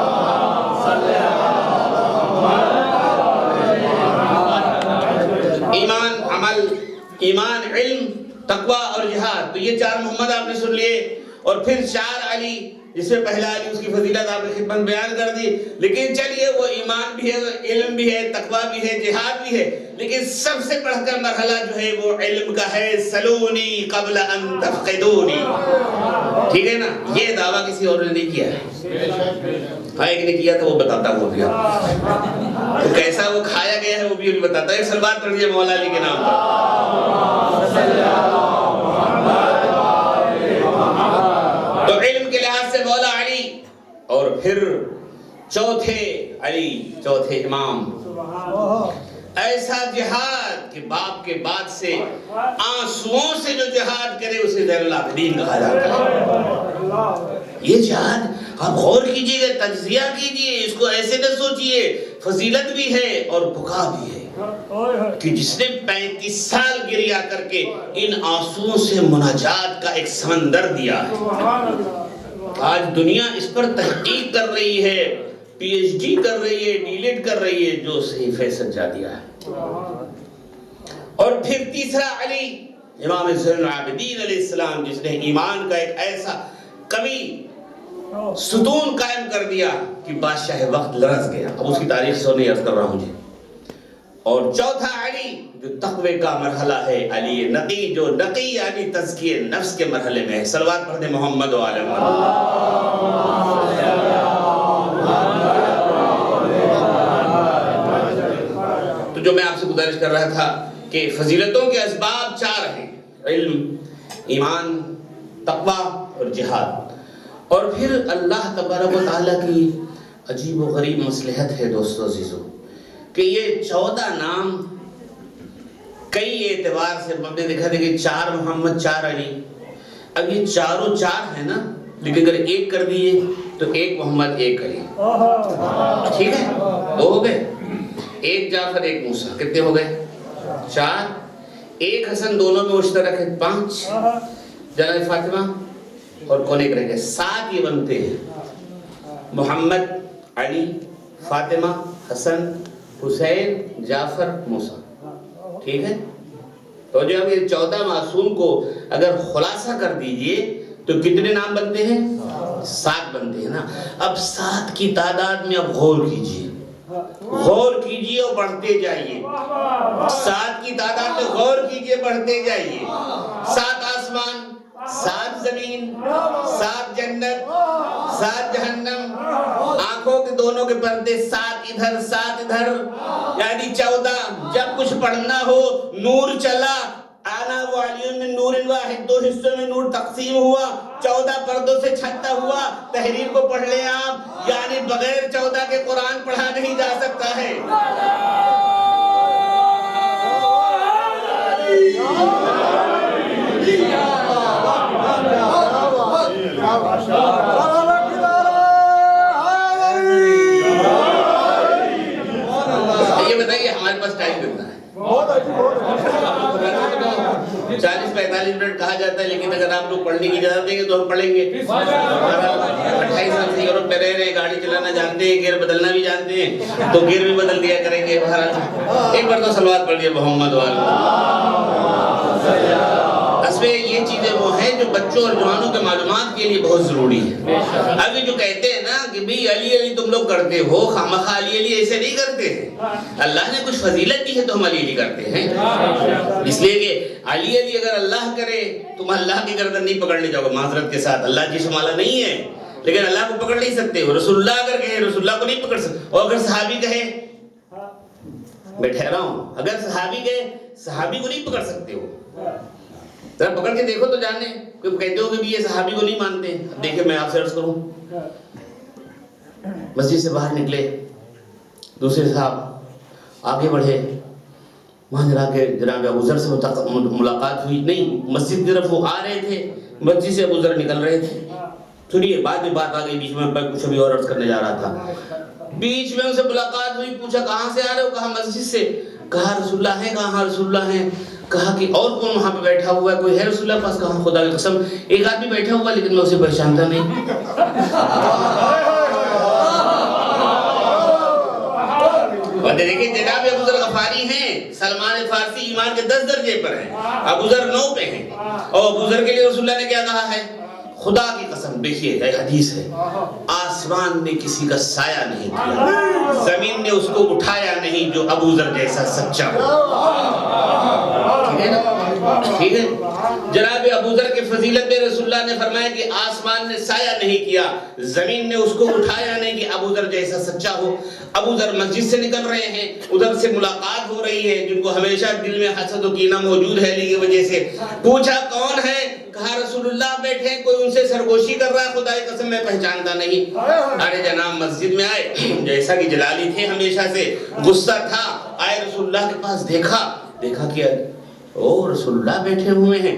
ایمان، عمل، ایمان، علم، تقوی اور جہاد، تو یہ 4 محمد آپ نے سن لیے، اور پھر 4 علی، جس میں پہلا علی اس کی فضیلت آپ نے خدمت بیان کر دی۔ لیکن چلیے وہ ایمان بھی ہے، علم بھی ہے، تقوی بھی ہے، جہاد بھی ہے، لیکن سب سے بڑھ کر مرحلہ جو ہے وہ علم کا ہے۔ سلونی قبل ان تفقدونی، ٹھیک ہے نا؟ یہ دعویٰ کسی اور نے نہیں کیا ہے، ہاں ایک نے کیا تھا، وہ بتاتا ہوں گیا، تو کیسا وہ کھایا گیا ہے وہ بھی بتاتا ہے۔ ایک سلوات پڑھ دیجیے مولا علی کے نام پر۔ تو علم کے لحاظ سے مولا علی، اور پھر چوتھے علی، چوتھے امام، ایسا جہاد کہ باپ کے بعد سے آنسوؤں سے جو جہاد کرے اسے زین العابدین کہا جاتا ہے۔ یہ جہاد آپ غور کیجئے گا، تجزیہ کیجئے، اس کو ایسے نہ سوچئے، فضیلت بھی ہے اور بکا بھی ہے کہ جس نے 35 سال گریا کر کے ان آنسوؤں سے مناجات کا ایک سمندر دیا ہے۔ آج دنیا اس پر تحقیق کر رہی ہے، پی ایچ ڈی کر رہی ہے، ڈی لیٹ کر رہی ہے، جو صحیفہ سجا دیا ہے۔ اور پھر تیسرا علی، امام زین العابدین علیہ السلام، جس نے ایمان کا ایک ایسا قوی ستون قائم کر دیا کہ بادشاہ وقت لرز گیا. اب اس کی تاریخ سے نہیں عرض کر رہا ہوں جی. اور چوتھا علی جو تقوی کا مرحلہ ہے، علی نقی جو نقی یعنی تزکیہ نفس کے مرحلے میں ہے. صلوات پڑھ دیں محمد و آل محمد. تو جو میں آپ سے گزارش کر رہا تھا کہ فضیلتوں کے اسباب 4 ہیں: علم، ایمان، تقوی اور جہاد. اور پھر اللہ تبارک و تعالیٰ کی عجیب و غریب مصلحت ہے دوستو عزیزو کہ یہ 14 نام کئی اعتبار سے ہم نے دیکھا تھا کہ 4 محمد 4 علی. اب یہ چاروں 4 ہیں نا، لیکن اگر ایک کر دیے تو 1 محمد 1 علی. ٹھیک ہے، 2 ہو گئے. 1 جعفر 1 موسیٰ، کتنے ہو گئے؟ 4. 1 حسن دونوں میں مشترک ہے، 5. جناب فاطمہ اور کون ایک رہ گئے، 7 یہ بنتے ہیں: محمد، علی، فاطمہ، حسن، حسین، جعفر، موسیٰ. ٹھیک ہے. تو جو اب یہ 14 معصوم کو اگر خلاصہ کر دیجئے تو کتنے نام بنتے ہیں؟ 7 بنتے ہیں نا. اب 7 کی تعداد میں اب غور کیجئے، غور کیجئے اور بڑھتے جائیے. 7 کی تعداد میں غور کیجئے، بڑھتے جائیے. 7 آسمان، 7 زمین، 7 جنت، 7 جہنم، آنکھوں کے دونوں کے پردے، 7 ادھر 7 ادھر، یعنی 14. جب کچھ پڑھنا ہو نور چلا، آنا و علیون میں نور واحد، 2 حصوں میں نور تقسیم ہوا، 14 پردوں سے چھتا ہوا. تحریر کو پڑھ لیں آپ، یعنی بغیر 14 کے قرآن پڑھا نہیں جا سکتا ہے. یہ بتائیے ہمارے پاس ٹائم کتنا ہے؟ 40-45 منٹ کہا جاتا ہے، لیکن اگر آپ لوگ پڑھنے کی اجازت دیں گے تو ہم پڑھیں گے. 28 سال سے یورپ میں رہ رہے، گاڑی چلانا جانتے ہیں، گیئر بدلنا بھی جانتے ہیں، تو گیئر بھی بدل دیا کریں گے. ایک بار تو صلوات پڑھ لیے محمد والا. اصل یہ چیزیں وہ ہیں جو بچوں اور جوانوں کے معلومات کے لیے بہت ضروری ہے. اب یہ جو کہتے ہیں نا کہ بھئی علی علی تم لوگ کرتے ہو، خامخواہ علی علی ایسے نہیں کرتے ہیں. اللہ نے کچھ فضیلت دی ہے تو ہم علی علی کرتے ہیں، اس لیے کہ علی علی اگر اللہ کرے تم اللہ کی گردن نہیں پکڑنے جاؤ گے. معذرت کے ساتھ اللہ جسم والا نہیں ہے، لیکن اللہ کو پکڑ نہیں سکتے ہو. رسول اللہ اگر کہے رسول اللہ کو نہیں پکڑ سکتے. اور اگر صحابی کہے، میں ٹھہرا ہوں، اگر صحابی کہے صحابی کو نہیں پکڑ سکتے ہو. ذرا پکڑ کے دیکھو تو جانے. کہتے ہو کہ یہ صحابی کو نہیں مانتے. دیکھیں میں آپ سے عرض کروں، مسجد سے باہر نکلے، دوسرے صاحب آگے بڑھے، وہاں جا کے جناب ابو ذر سے ملاقات ہوئی. نہیں، مسجد کی طرف وہ آ رہے تھے، مسجد سے ابو ذر نکل رہے تھے. سنیے بعد میں بات آ گئی، بیچ میں میں کچھ ابھی اور عرض کرنے جا رہا تھا. بیچ میں ان سے ملاقات ہوئی، پوچھا کہاں سے آ رہے ہو؟ کہا مسجد سے. کہا رسول اللہ ہے؟ کہا رسول اللہ ہے. کہا کہ اور کون وہاں پہ بیٹھا ہوا ہے؟ کوئی ہے رسول اللہ پاس؟ کہا خدا کی قسم ایک آدمی بیٹھا ہوا لیکن میں اسے پہچانتا نہیں. دیکھیں جناب ابو ذر غفاری ہیں، سلمان فارسی ایمان کے 10 درجے پر ہیں، ابو ذر 9 پہ ہیں. اور ابو ذر کے لیے رسول اللہ نے کیا کہا ہے؟ خدا کی قسم دیکھیے ایک حدیث ہے، آسمان نے کسی کا سایہ نہیں کیا، زمین نے اس کو اٹھایا نہیں جو ابو ذر جیسا سچا ہو. ٹھیک ہے نا؟ ٹھیک ہے. جناب ابو ذر کی فضیلت میں رسول اللہ نے فرمایا کہ آسمان نے سایہ نہیں کیا، زمین نے اس کو اٹھایا نہیں کہ ابو ذر جیسا سچا ہو. ابو ذر مسجد سے نکل رہے ہیں، ادھر سے ملاقات ہو رہی ہے، جن کو ہمیشہ دل میں حسد و کینہ موجود ہے کی وجہ سے. پوچھا کون ہے؟ کہا رسول اللہ بیٹھے ہیں، کوئی ان سے سرگوشی کر رہا ہے، خدا کی قسم میں پہچانتا نہیں. ارے جناب مسجد میں آئے، جیسا کہ جلالی تھے ہمیشہ سے، غصہ تھا، آئے رسول اللہ کے پاس. دیکھا کہ او رسول اللہ بیٹھے ہوئے ہیں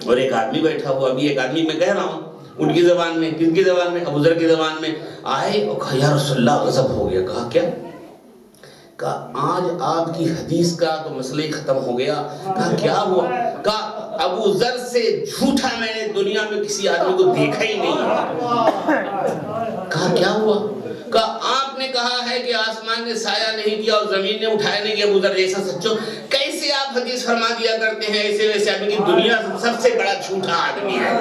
اور ایک آدمی بیٹھا ہوا. ابھی ایک آدمی میں کہہ رہا ہوں ان کی زبان میں. کس کی زبان میں؟ ابو ذر کی زبان میں. آئے اور کہا یا رسول اللہ غضب ہو گیا. کہا کیا؟ کہا آج آپ کی حدیث کا تو مسئلہ ہی ختم ہو گیا. کہا کیا ہوا؟ کہا ابو ذر سے جھوٹا میں نے دنیا میں کسی آدمی کو دیکھا ہی نہیں. کہا کیا ہوا؟ کہا آپ نے کہا ہے کہ آسمان نے سایہ نہیں کیا اور زمین نے اٹھایا نہیں کیا ابو ذر جیسا سچو. کیسے آپ حدیث فرما دیا کرتے ہیں ایسے ویسے آدمی کی دنیا سب سے بڑا جھوٹا آدمی ہے.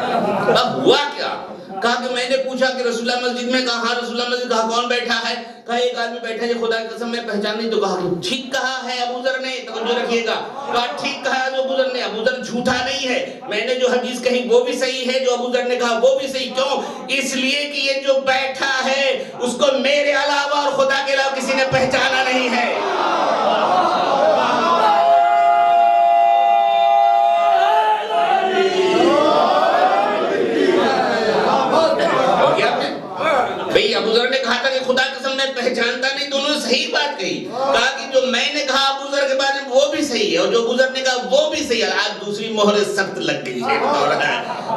اب ہوا کیا؟ کہا کہ میں نے پوچھا کہ رسول اللہ مسجد میں؟ کہا ہاں رسول اللہ مسجد۔ کہا کون بیٹھا ہے؟ کہا ایک آدمی بیٹھا ہے، خدا کی قسم میں پہچان نہیں۔ تو کہا ٹھیک کہا ہے ابو ذر نے، توجہ رکھیے گا، کہا ٹھیک کہا ہے ابو ذر نے، ابو ذر جھوٹا نہیں ہے، میں نے جو حدیث کہی وہ بھی صحیح ہے، جو ابو ذر نے کہا وہ بھی صحیح۔ کیوں؟ اس لیے کہ یہ جو بیٹھا ہے اس کو میرے علاوہ اور خدا کے علاوہ کسی نے پہچانا نہیں ہے۔ بھئی ابو ذر نے کہا تھا کہ خدا قسم میں پہچانتا نہیں، تو انہوں نے صحیح بات کہی، کہا کہ جو میں نے کہا ابو ذر کے بارے میں وہ بھی صحیح ہے، اور جو ابو ذر نے کہا وہ بھی صحیح ہے۔ آج دوسری مہر سخت لگ گئی ہے،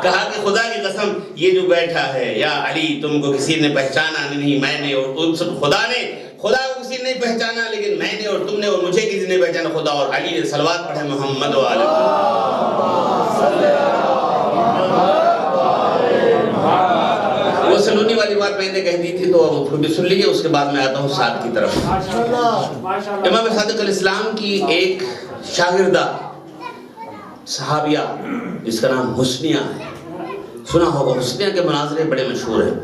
کہا کہ خدا کی قسم یہ جو بیٹھا ہے یا علی تم کو کسی نے پہچانا نہیں، میں نے اور خدا نے، خدا کو کسی نے نہیں پہچانا لیکن میں نے اور تم نے اور مجھے کسی نے پہچانا، خدا اور علی نے صلوات پڑھے محمد و آلہ۔ وہ سلونی والی بات میں نے کہہ دی تھی تو اب بھی سن لیجیے، اس کے بعد میں آتا ہوں ساتھ کی طرف۔ امام صادق علیہ السلام کی ایک شاگردہ صحابیہ جس کا نام حسنیہ ہے، سنا ہوگا، حسنیہ کے مناظرے بڑے مشہور ہیں۔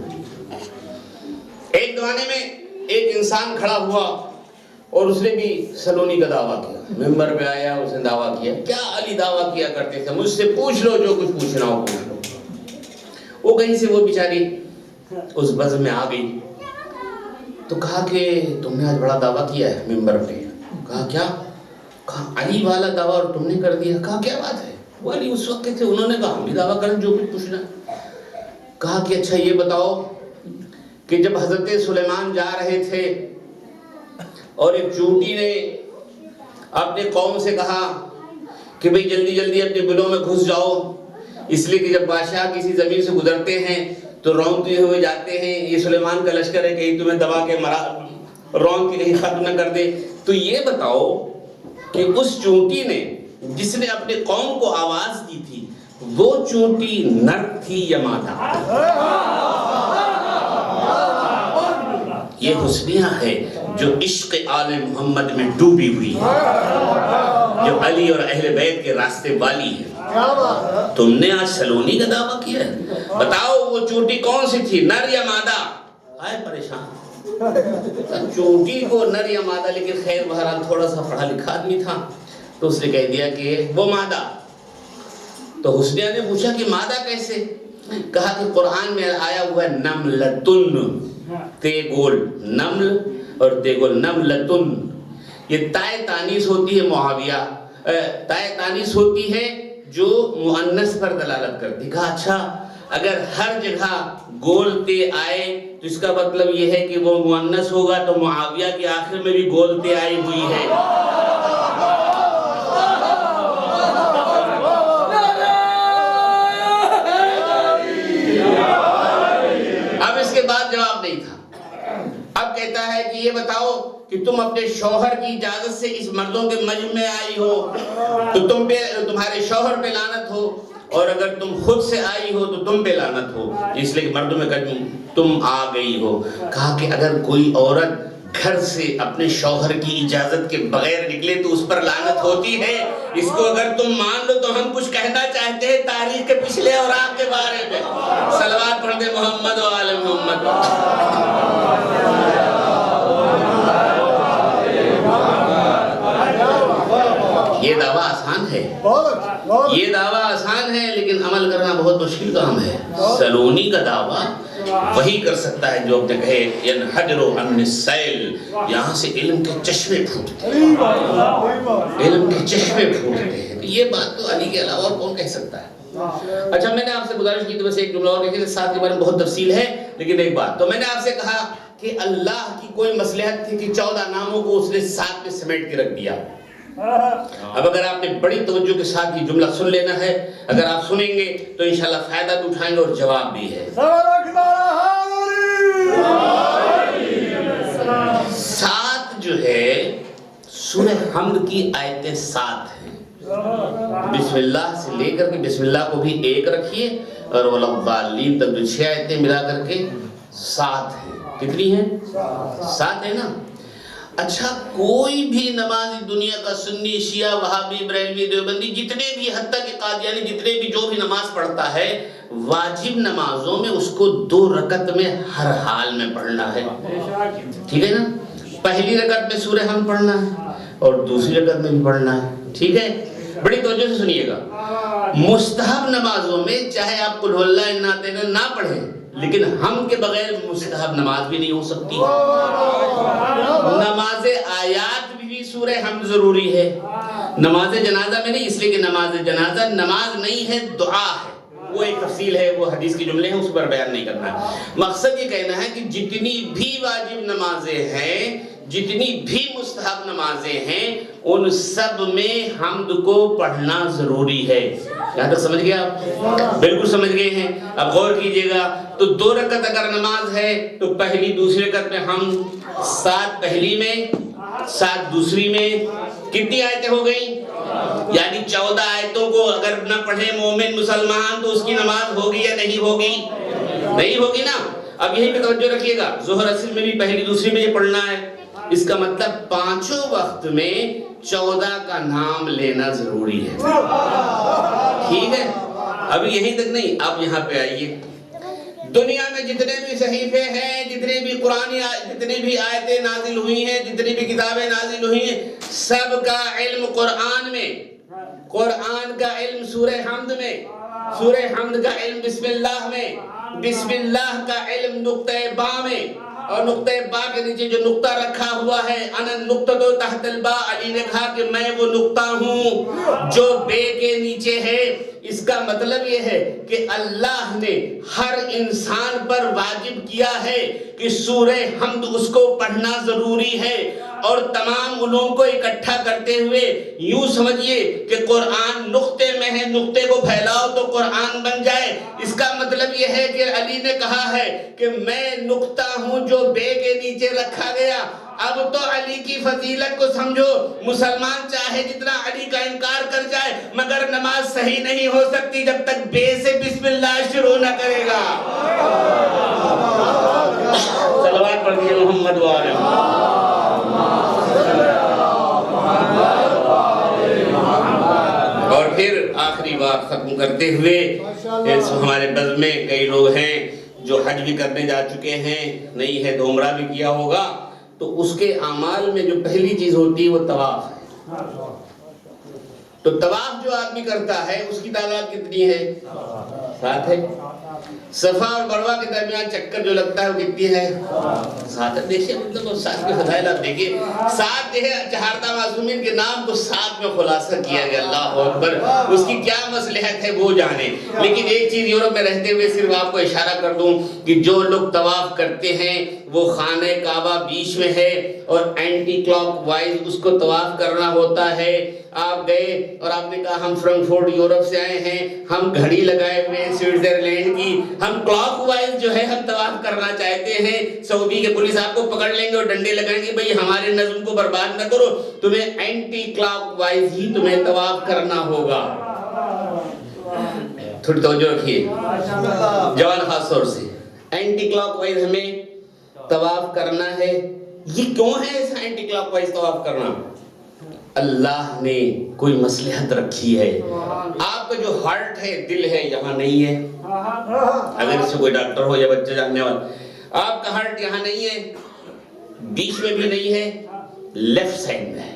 ایک زمانے میں ایک انسان کھڑا ہوا اور اس نے بھی سلونی کا دعویٰ کیا، ممبر پہ آیا، اس نے دعویٰ کیا، کیا علی دعویٰ کیا کرتے تھے، مجھ سے پوچھ لو جو کچھ پوچھنا ہو پوچھ لو۔ وہ کہیں سے وہ بیچاری اس بزم میں آ گئی تو کہا کہ تم نے آج بڑا دعویٰ کیا ہے ممبر پہ۔ کہا کیا؟ کہا علی والا دعویٰ اور تم نے کر دیا۔ کہا کیا بات ہے؟ وہ علی اس وقت تھے، انہوں نے کہا ہم بھی دعویٰ کریں جو کچھ پوچھنا۔ کہا کہ اچھا یہ بتاؤ کہ جب حضرت سلیمان جا رہے تھے اور ایک چونٹی نے اپنے قوم سے کہا کہ بھئی جلدی جلدی اپنے بلوں میں گھس جاؤ، اس لیے کہ جب بادشاہ کسی زمین سے گزرتے ہیں تو رونتے ہوئے جاتے ہیں، یہ سلیمان کا لشکر ہے، کہیں تمہیں دبا کے رون کے کہیں ختم نہ کر دے۔ تو یہ بتاؤ کہ اس چونٹی نے جس نے اپنے قوم کو آواز دی تھی وہ چونٹی نر تھی یا مادہ؟ یہ حسنیہ ہے جو عشق آل محمد میں ڈوبی ہوئی ہے، جو علی اور اہل بیت کے راستے والی ہے۔ تم نے آج سلونی کا دعویٰ کیا ہے، بتاؤ وہ چونٹی کون سی تھی، نر یا مادہ؟ آئے پریشان، چونٹی کو نر یا مادہ، لیکن خیر بہرحال تھوڑا سا پڑھا لکھا آدمی تھا تو اس نے کہہ دیا کہ وہ مادہ۔ تو حسنیہ نے پوچھا کہ مادہ کیسے؟ کہا کہ قرآن میں آیا ہوا ہے نملتن، تیگول نمل اور تیگول نملتن، یہ تائے تانیث ہوتی ہے معاویہ، تائے تانیث ہوتی ہے جو مؤنث پر دلالت کرتی۔ کہا اچھا اگر ہر جگہ گولتے آئے تو اس کا مطلب یہ ہے کہ وہ مؤنث ہوگا، تو معاویہ کے آخر میں بھی گولتے آئی ہوئی ہے۔ اب اس کے بعد جواب نہیں تھا، اب کہتا ہے کہ یہ بتاؤ کہ تم اپنے شوہر کی اجازت سے اس مردوں کے مجمع میں آئی ہو تو تم پہ، تمہارے شوہر پہ لعنت ہو، اور اگر تم خود سے آئی ہو تو تم پہ لعنت ہو، اس لیے کہ مردوں میں تم آ گئی ہو۔ کہا کہ اگر کوئی عورت گھر سے اپنے شوہر کی اجازت کے بغیر نکلے تو اس پر لعنت ہوتی ہے، اس کو اگر تم مان لو تو ہم کچھ کہنا چاہتے ہیں تاریخ کے پچھلے اور آپ کے بارے میں۔ صلوات پڑھ دے محمد و آل محمد۔ یہ دعویٰ آسان ہے، یہ دعویٰ آسان ہے لیکن عمل کرنا بہت مشکل کام ہے۔ سلونی کا دعویٰ وہی کر سکتا ہے جو اپنے کہے ینحجر عن السیل، یہاں سے علم کے چشمے پھوٹتے ہیں، علم کے چشمے پھوٹتے ہیں۔ یہ بات تو علی کے علاوہ کون کہہ سکتا ہے؟ اچھا میں نے آپ سے گزارش کی تو بس ایک جملہ اور دیکھیں، ساتھ کے بارے میں بہت تفصیل ہے لیکن ایک بات تو میں نے آپ سے کہا کہ اللہ کی کوئی مصلحت تھی کہ 14 ناموں کو اس نے 7 میں سمیٹ کے رکھ دیا۔ اب اگر آپ نے بڑی توجہ کے ساتھ یہ جملہ سن لینا ہے، اگر آپ سنیں گے تو انشاءاللہ فائدہ بھی اٹھائیں گے اور جواب بھی ہے۔ 7 جو ہے سورہ حمد کی آیتیں 7 ہیں، بسم اللہ سے لے کر کے بسم اللہ کو بھی 1 رکھیے اور والضالین تک جو 6 آیتیں ملا کر کے 7 ہیں۔ کتنی ہیں؟ 7 ہے نا۔ اچھا کوئی بھی نمازی دنیا کا سنی شیعہ وہابی بریلوی دیوبندی جتنے بھی حتیٰ کہ قادیانی جتنے بھی جو بھی نماز پڑھتا ہے واجب نمازوں میں اس کو 2 رکعت میں ہر حال میں پڑھنا ہے، ٹھیک ہے نا؟ پہلی رکعت میں سورہ حمد پڑھنا ہے اور دوسری رکعت میں بھی پڑھنا ہے، ٹھیک ہے؟ بڑی توجہ سے سنیے گا، مستحب نمازوں میں چاہے آپ قل اللہ انا اعطیناک نہ پڑھیں لیکن ہم کے بغیر مستحب نماز بھی نہیں ہو سکتی، نماز آیات بھی سورہ حمد ضروری ہے، نماز جنازہ میں نہیں، اس لیے کہ نماز جنازہ نماز نہیں ہے دعا ہے، وہ ایک تفصیل ہے، وہ حدیث کی جملے ہیں، اس پر بیان نہیں کرنا ہے۔ مقصد یہ کہنا ہے کہ جتنی بھی واجب نمازیں ہیں، جتنی بھی مستحب نمازیں ہیں، ان سب میں حمد کو پڑھنا ضروری ہے۔ یہاں تک سمجھ گیا آپ؟ بالکل سمجھ گئے ہیں۔ اب غور کیجئے گا، تو 2 رکعت اگر نماز ہے تو پہلی دوسری رکعت میں حمد، 7 پہلی میں 7 دوسری میں، کتنی آیتیں ہو گئیں؟ یعنی 14 آیتوں کو اگر نہ پڑھے مومن مسلمان تو اس کی نماز ہوگی یا نہیں ہوگی؟ نہیں ہوگی نا۔ اب یہی پہ توجہ رکھیے گا، ظہر اصل میں بھی پہلی دوسری میں یہ پڑھنا ہے، اس کا مطلب 5 وقت میں 14 کا نام لینا ضروری ہے، ٹھیک ہے؟ ابھی یہیں تک نہیں، اب یہاں پہ آئیے، دنیا میں جتنے بھی صحیفے ہیں، جتنے بھی قرآن، جتنے بھی آیتیں نازل ہوئی ہیں، جتنی بھی کتابیں نازل ہوئی ہیں، سب کا علم قرآن میں، قرآن کا علم سورہ حمد میں، سورہ حمد کا علم بسم اللہ میں، بسم اللہ کا علم نقطہ با میں، اور نقطہ با کے نیچے جو نقطہ رکھا ہوا ہے انا النقطۃ تحت الباء، علی نے کہا کہ میں وہ نقطہ ہوں جو بے کے نیچے ہے۔ اس کا مطلب یہ ہے کہ اللہ نے ہر انسان پر واجب کیا ہے کہ سورہ حمد اس کو پڑھنا ضروری ہے، اور تمام علوم کو اکٹھا کرتے ہوئے یوں سمجھیے کہ قرآن نقطے میں ہے، نقطے کو پھیلاؤ تو قرآن بن جائے۔ اس کا مطلب یہ ہے کہ علی نے کہا ہے کہ میں نقطہ ہوں جو بے کے نیچے رکھا گیا۔ اب تو علی کی فضیلت کو سمجھو، مسلمان چاہے جتنا علی کا انکار کر جائے مگر نماز صحیح نہیں ہو سکتی جب تک بے سے بسم اللہ شروع نہ کرے گا۔ صلوات پڑھیے محمد وآلہ محمد۔ اور پھر آخری بات ختم کرتے ہوئے، ہمارے بزم میں کئی لوگ ہیں جو حج بھی کرنے جا چکے ہیں، نہیں ہے تو عمرہ بھی کیا ہوگا، تو اس کے اعمال میں جو پہلی چیز ہوتی ہے وہ طواف ہے۔ تو طواف جو آدمی کرتا ہے اس کی تعداد کتنی ہے؟ 7 ہے۔ صفا اور مروہ کے درمیان چکر جو لگتا ہے وہ کتنی ہے؟ 7 ہے۔ دیکھیے مطلب 7 کے فضائل آپ دیکھیے، 7 جو ہے چہاردہ معصومین کے نام کو 7 میں خلاصہ کیا گیا، اللہ اکبر، اس کی کیا مصلحت ہے وہ جانے۔ لیکن ایک چیز یورپ میں رہتے ہوئے صرف آپ کو اشارہ کر دوں کہ جو لوگ طواف کرتے ہیں وہ خانہ کعبہ بیچ میں ہے اور اینٹی کلاک وائز اس کو طواف کرنا ہوتا ہے۔ آپ گئے اور آپ نے کہا ہم فرنکفورٹ یورپ سے آئے ہیں، ہم گھڑی لگائے ہوئے ہیں سوئٹزرلینڈ کی، ہم کلاک وائز جو ہے ہم طواف کرنا چاہتے ہیں، سعودی کے پولیس آپ کو پکڑ لیں گے اور ڈنڈے لگائیں گے، بھئی ہمارے نظم کو برباد نہ کرو، تمہیں اینٹی کلاک وائز ہی تمہیں طواف کرنا ہوگا۔ تھوڑی توجہ رکھیے جوان، خاص طور سے اینٹی کلاک وائز ہمیں طواف کرنا ہے۔ یہ کیوں ہے اس اینٹی کلاک وائز طواف کرنا؟ اللہ نے کوئی مصلحت رکھی ہے۔ آپ کا جو ہارٹ ہے، دل ہے، یہاں نہیں ہے، اگر اس سے کوئی ڈاکٹر ہو یا بچہ جاننے والا، آپ کا ہارٹ یہاں نہیں ہے، بیچ میں بھی نہیں ہے، لیفٹ سائڈ میں ہے۔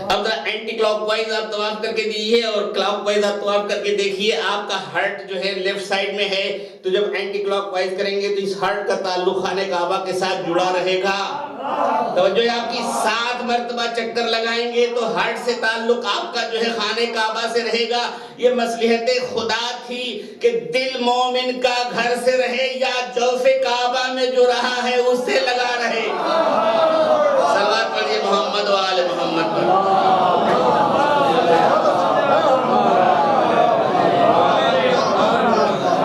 اب ذرا اینٹی کلاک وائز آپ طواف کر کے دیجیے اور کلاک وائز آپ طواف کر کے دیکھیے، آپ کا ہارٹ جو ہے لیفٹ سائڈ میں ہے، تو جب اینٹی کلاک وائز کریں گے تو اس ہارٹ کا تعلق خانہ کعبہ کے ساتھ جڑا رہے گا۔ توجہ ہے آپ کی، 7 مرتبہ چکر لگائیں گے تو ہارٹ سے تعلق آپ کا جو ہے خانہ کعبہ سے رہے گا۔ یہ مصلحت خدا تھی کہ دل مومن کا گھر سے رہے یا جوف کعبہ میں جو رہا ہے اس سے لگا رہے۔ صلوات پڑھیے محمد و آل محمد پر۔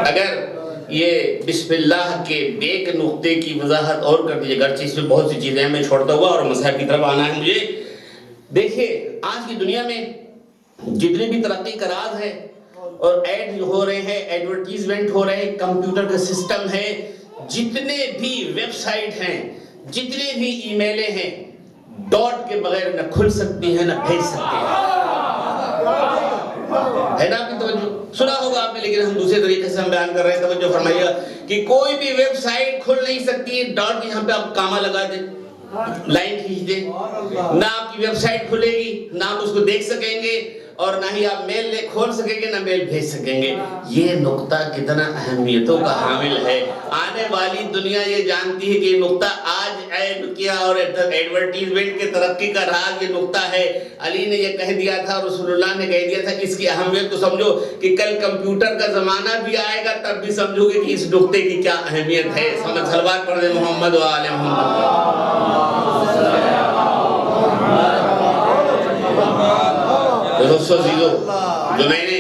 اگر یہ بسم اللہ کے بیک نقطے کی وضاحت اور کر دیجیے، گرچہ اس میں بہت سی چیزیں میں چھوڑتا ہوا اور مذہب کی طرف آنا ہے مجھے۔ دیکھیے آج کی دنیا میں جتنے بھی ترقی کا راز ہے اور ایڈ ہو رہے ہیں، ایڈورٹیزمنٹ ہو رہے ہیں، کمپیوٹر کا سسٹم ہے، جتنے بھی ویب سائٹ ہیں، جتنے بھی ای میلیں ہیں، ڈاٹ کے بغیر نہ کھل سکتی ہیں نہ بھیج سکتے ہیں. ہے نا؟ آپ کی توجہ سنا ہوگا آپ نے، لیکن ہم دوسرے طریقے سے ہم بیان کر رہے ہیں. توجہ فرمائیے گا کہ کوئی بھی ویب سائٹ کھل نہیں سکتی ڈاٹ کے یہاں پہ آپ کاما لگا دیں، لائن کھینچ دیں، نہ آپ کی ویب سائٹ کھلے گی، نہ آپ اس کو دیکھ سکیں گے، اور نہ ہی آپ میل کھول سکیں گے، نہ میل بھیج سکیں گے. یہ نقطہ کتنا اہمیتوں کا حامل ہے. آنے والی دنیا یہ جانتی ہے کہ یہ نقطہ آج ایڈ کیا اور ایڈورٹیزمنٹ کے ترقی کا راز یہ نقطہ ہے. علی نے یہ کہہ دیا تھا، رسول اللہ نے کہہ دیا تھا کہ اس کی اہمیت کو سمجھو کہ کل کمپیوٹر کا زمانہ بھی آئے گا تب بھی سمجھو گے کہ اس نقطے کی کیا اہمیت ہے. سمجھ صلوات پڑھ دیں محمد و آل محمد. دوستو عزیزو، جو میں نے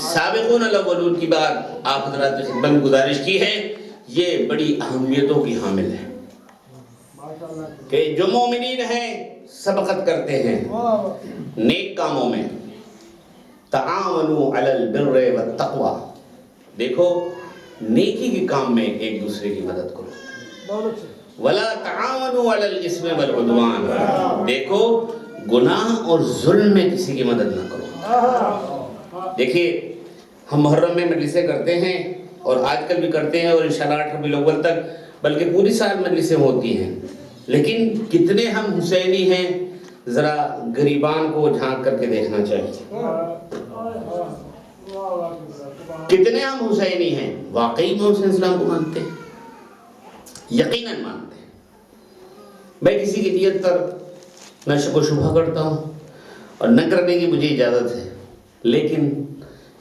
سابقون الاولون کی بات آپ حضرات کی خدمت میں گزارش کی ہے، یہ بڑی اہمیتوں کی حامل ہے کہ جو مومنین ہیں سبقت کرتے ہیں نیک کاموں میں. تعاونوا علی البر والتقوی، دیکھو نیکی کے کام میں ایک دوسرے کی مدد کرو. ولا تعاونوا علی الاثم والعدوان، دیکھو گناہ اور ظلم میں کسی کی مدد نہ کرو. دیکھیے ہم محرم میں مجلسیں کرتے ہیں اور آج کل بھی کرتے ہیں، اور انشاءاللہ 8 ربیع الاول تک بلکہ پوری سال مجلسیں ہوتی ہیں. لیکن کتنے ہم حسینی ہیں، ذرا غریبان کو جھانک کر کے دیکھنا چاہیے. کتنے ہم حسینی ہیں، واقعی میں حسین اسلام کو مانتے ہیں، یقیناً مانتے ہیں. میں کسی کی نیت پر نہ شک و شبہ کرتا ہوں اور نہ کرنے کی مجھے اجازت ہے، لیکن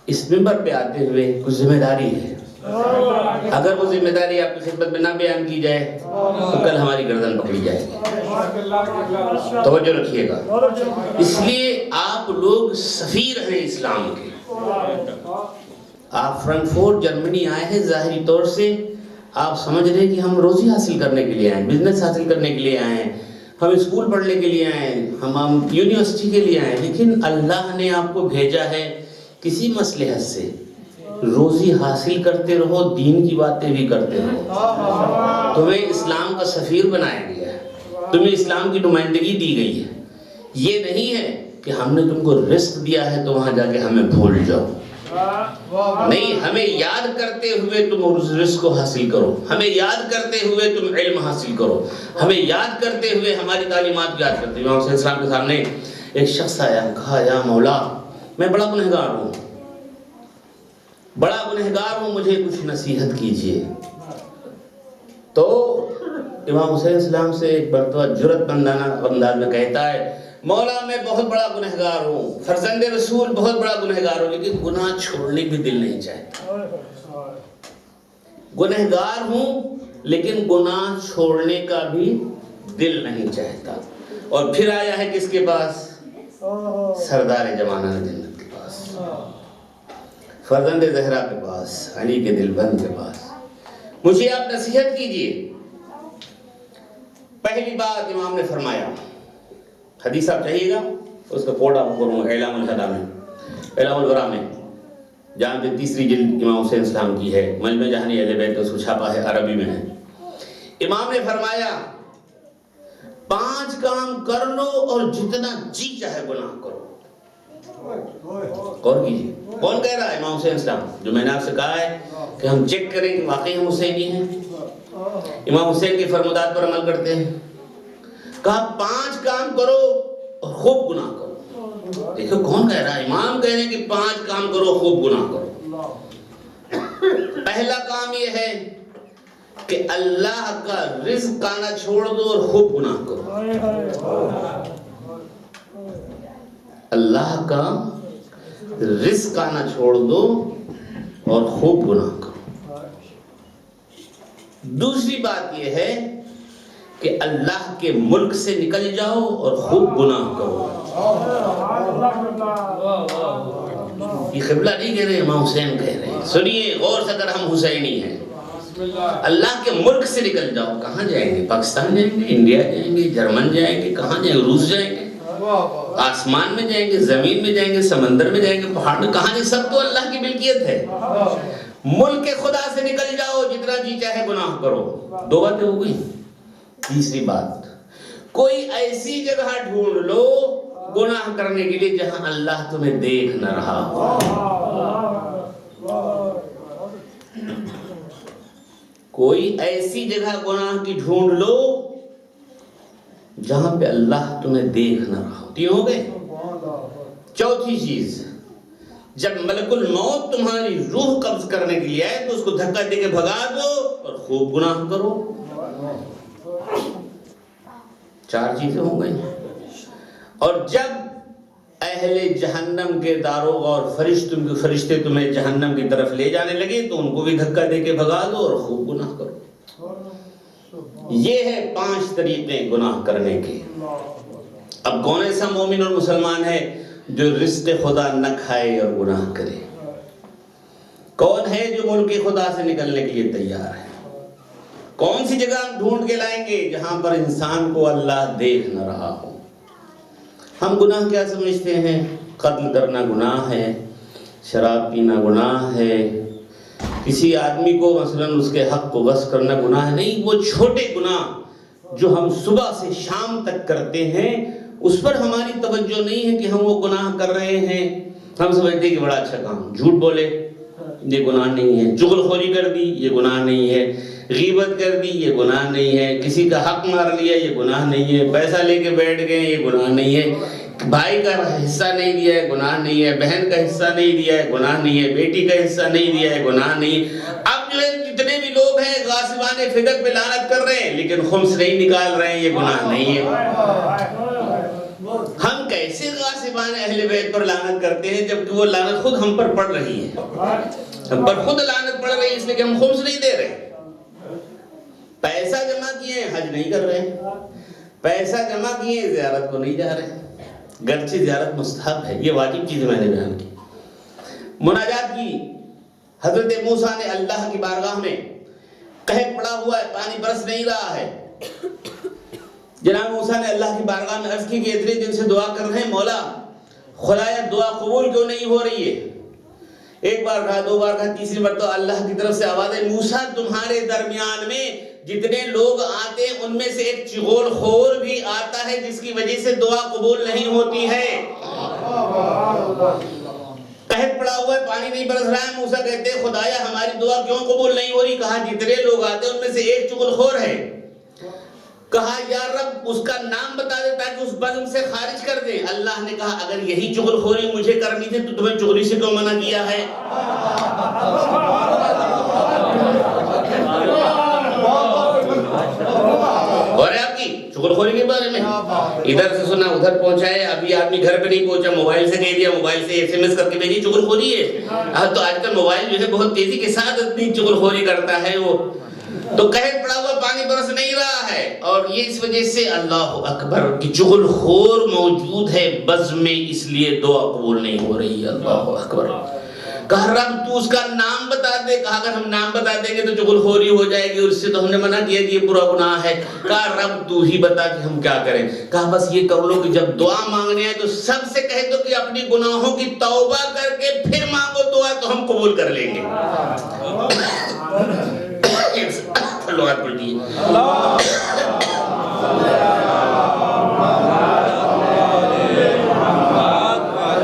اس منبر پہ آتے ہوئے کچھ ذمہ داری ہے. اگر وہ ذمہ داری آپ کی خدمت میں نہ بیان کی جائے تو کل ہماری گردن پکڑی جائے گی. توجہ رکھیے گا. اس لیے آپ لوگ سفیر ہیں اسلام کے. آپ فرانکفورٹ جرمنی آئے ہیں، ظاہری طور سے آپ سمجھ رہے ہیں کہ ہم روزی حاصل کرنے کے لیے آئے ہیں، بزنس حاصل کرنے کے لیے آئے ہیں، ہم اسکول پڑھنے کے لیے آئے ہیں، ہم یونیورسٹی کے لیے آئے ہیں. لیکن اللہ نے آپ کو بھیجا ہے کسی مصلحت سے. روزی حاصل کرتے رہو، دین کی باتیں بھی کرتے رہو. تمہیں اسلام کا سفیر بنایا گیا ہے، تمہیں اسلام کی نمائندگی دی گئی ہے. یہ نہیں ہے کہ ہم نے تم کو رزق دیا ہے تو وہاں جا کے ہمیں بھول جاؤ. نہیں، ہمیں یاد کرتے ہوئے تم اس رزق کو حاصل کرو، ہمیں یاد کرتے ہوئے تم علم حاصل کرو، ہمیں یاد کرتے ہوئے ہماری تعلیمات یاد کرتے ہوئے. امام حسین السلام کے سامنے ایک شخص آیا، کہا یا مولا میں بڑا گنہگار ہوں، بڑا گنہگار ہوں، مجھے کچھ نصیحت کیجئے. تو امام حسین السلام سے ایک مرتبہ جرأت مندانہ انداز میں کہتا ہے، مولا میں بہت بڑا گنہگار ہوں، فرزند رسول بہت بڑا گنہگار ہوں، لیکن گناہ چھوڑنے بھی دل نہیں چاہتا. گنہگار ہوں لیکن گناہ چھوڑنے کا بھی دل نہیں چاہتا. اور پھر آیا ہے کس کے پاس؟ سردار جمانہ جنت کے پاس، فرزند زہرا کے پاس، علی کے دل بند کے پاس. مجھے آپ نصیحت کیجئے. پہلی بات امام نے فرمایا، حدیث آپ چاہیے گا اس کا کوڈ آپ کو کروں، اعلام الہدا میں، اعلام الورا میں، جہاں پہ 3 جلد امام حسین السلام کی ہے، مجمع جہانی اہل بیت، اس کو چھاپا ہے، عربی میں ہے. امام نے فرمایا 5 کام کر لو اور جتنا جی چاہے گناہ کرو. غور کیجیے، کون کہہ رہا ہے؟ امام حسین السلام. جو میں نے آپ سے کہا ہے کہ ہم چیک کریں کہ واقعی ہم حسینی ہیں، امام حسین کے فرمودات پر عمل کرتے ہیں. کہا 5 کام کرو اور خوب گناہ کرو. دیکھو کون کہہ رہا ہے؟ امام کہہ رہے ہیں کہ 5 کام کرو، خوب گناہ کرو. پہلا کام یہ ہے کہ اللہ کا رزق آنا چھوڑ دو اور خوب گناہ کرو. اللہ کا رزق آنا چھوڑ دو اور خوب گناہ کرو. دوسری بات یہ ہے کہ اللہ کے ملک سے نکل جاؤ اور خوب گناہ کرو. یہ قبلہ نہیں کہہ رہے، امام حسین کہہ رہے ہیں. سنیے غور سے، اگر ہم حسینی ہیں، اللہ کے ملک سے نکل جاؤ. کہاں جائیں گے؟ پاکستان جائیں گے، انڈیا جائیں گے، جرمن جائیں گے، کہاں جائیں گے؟ روس جائیں گے، آسمان میں جائیں گے، زمین میں جائیں گے، سمندر میں جائیں گے، پہاڑ میں، کہاں جائیں؟ سب تو اللہ کی ملکیت ہے. ملک خدا سے نکل جاؤ، جتنا جی چاہے گناہ کرو. 2 باتیں ہو گئی. تیسری بات، کوئی ایسی جگہ ڈھونڈ لو گناہ کرنے کے لیے جہاں اللہ تمہیں دیکھ نہ رہا ہو. کوئی ایسی جگہ گناہ کی ڈھونڈ لو جہاں پہ اللہ تمہیں دیکھ نہ رہا ہو. تین ہو گئے. چوتھی چیز، جب ملک الموت تمہاری روح قبض کرنے کے لیے آئے تو اس کو دھکا دے کے بھگا دو اور خوب گناہ کرو. 4 چیزیں ہو گئی. اور جب اہل جہنم کے داروغ اور فرشتے تمہیں جہنم کی طرف لے جانے لگے تو ان کو بھی دھکا دے کے بھگا دو اور خوب گناہ کرو. یہ ہے 5 طریقے گناہ کرنے کے. اب کون ایسا مومن اور مسلمان ہے جو رزق خدا نہ کھائے اور گناہ کرے؟ کون ہے جو ملک خدا سے نکلنے کے لیے تیار ہے؟ کون سی جگہ ہم ڈھونڈ کے لائیں گے جہاں پر انسان کو اللہ دیکھ نہ رہا ہو؟ ہم گناہ کیا سمجھتے ہیں؟ قتل کرنا گناہ ہے، شراب پینا گناہ ہے، کسی آدمی کو مثلا اس کے حق کو غصب کرنا گناہ ہے. نہیں، وہ چھوٹے گناہ جو ہم صبح سے شام تک کرتے ہیں اس پر ہماری توجہ نہیں ہے کہ ہم وہ گناہ کر رہے ہیں. ہم سمجھتے ہیں کہ بڑا اچھا کام، جھوٹ بولے یہ گناہ نہیں ہے، چغل خوری کر دی یہ گناہ نہیں ہے، غیبت کر دی یہ گناہ نہیں ہے، کسی کا حق مار لیا یہ گناہ نہیں ہے، پیسہ لے کے بیٹھ گئے یہ گناہ نہیں ہے، بھائی کا حصہ نہیں دیا ہے گناہ نہیں ہے، بہن کا حصہ نہیں دیا ہے گناہ نہیں ہے، بیٹی کا حصہ نہیں دیا ہے گناہ نہیں. اب جو ہے جتنے بھی لوگ ہیں غاصبان فدق پہ لعنت کر رہے ہیں لیکن خمس نہیں نکال رہے ہیں، یہ گناہ نہیں ہے. ہم کیسے غاصبان اہل بیت پر لعنت کرتے ہیں جبکہ وہ لعنت خود ہم پر پڑ رہی ہے؟ ہم پر خود لعنت پڑ رہی ہے اس لیے کہ ہم خمس نہیں دے رہے. پیسہ جمع کیے ہیں حج نہیں کر رہے، پیسہ جمع کیے ہیں زیارت کو نہیں جا رہے، گرچہ زیارت مستحب ہے. یہ واجب چیز میں نے بیان کی. مناجات کی. حضرت موسیٰ نے اللہ کی بارگاہ میں قحط پڑا ہوا ہے، پانی برس نہیں رہا ہے. جناب موسیٰ نے اللہ کی بارگاہ میں عرض کی کہ اتنے دن سے دعا کر رہے ہیں، مولا خدایا دعا قبول کیوں نہیں ہو رہی ہے؟ ایک بار کہا، 2 بار کہا، تیسری بار تو اللہ کی طرف سے آواز ہے، موسیٰ تمہارے درمیان میں جتنے لوگ آتے ہیں ان میں سے ایک چغول خور بھی آتا ہے جس کی وجہ سے دعا قبول نہیں ہوتی ہے. قحط پڑا ہوا ہے، پانی نہیں برس رہا ہے. موسیٰ کہتے ہیں خدایا ہماری دعا کیوں قبول نہیں ہو رہی؟ کہا جتنے لوگ آتے ہیں ان میں سے ایک چغل خور ہے. کہا یا رب اس کا نام بتا دے تاکہ اس بزم سے خارج کر دیں. اللہ نے کہا اگر یہی چغل خوری مجھے کرنی تھی تو تمہیں چغلی سے کیوں منع کیا ہے؟ اور آپ کی چغل خوری کے بارے میں ادھر سے سنا ادھر پہنچائے. ابھی آدمی گھر پہ نہیں پہنچا، موبائل سے کہہ دیا، موبائل سے SMS کر کے بھیجی، چغل خوری ہے. تو آج کل موبائل جو ہے بہت تیزی کے ساتھ اتنی چغل خوری کرتا ہے وہ. تو قحط پڑا ہوا پانی برس نہیں رہا ہے اور یہ اس وجہ سے اللہ اکبر کہ چغل خور موجود ہے بزم میں، اس لیے دعا قبول نہیں ہو رہی ہے. اللہ اکبر. کہا رب تو اس کا نام بتا دے. کہا اگر ہم نام بتا دیں گے تو چغل خوری ہو جائے گی اور اس سے تو ہم نے منع کیا کہ یہ برا گناہ ہے. کہا رب تو ہی بتا کہ ہم کیا کریں. کہا بس یہ کر لو کہ جب دعا مانگنے ہے تو سب سے کہہ دو کہ اپنی گناہوں کی توبہ کر کے پھر مانگو دعا تو ہم قبول کر لیں گے. لغات پڑھتی ہے.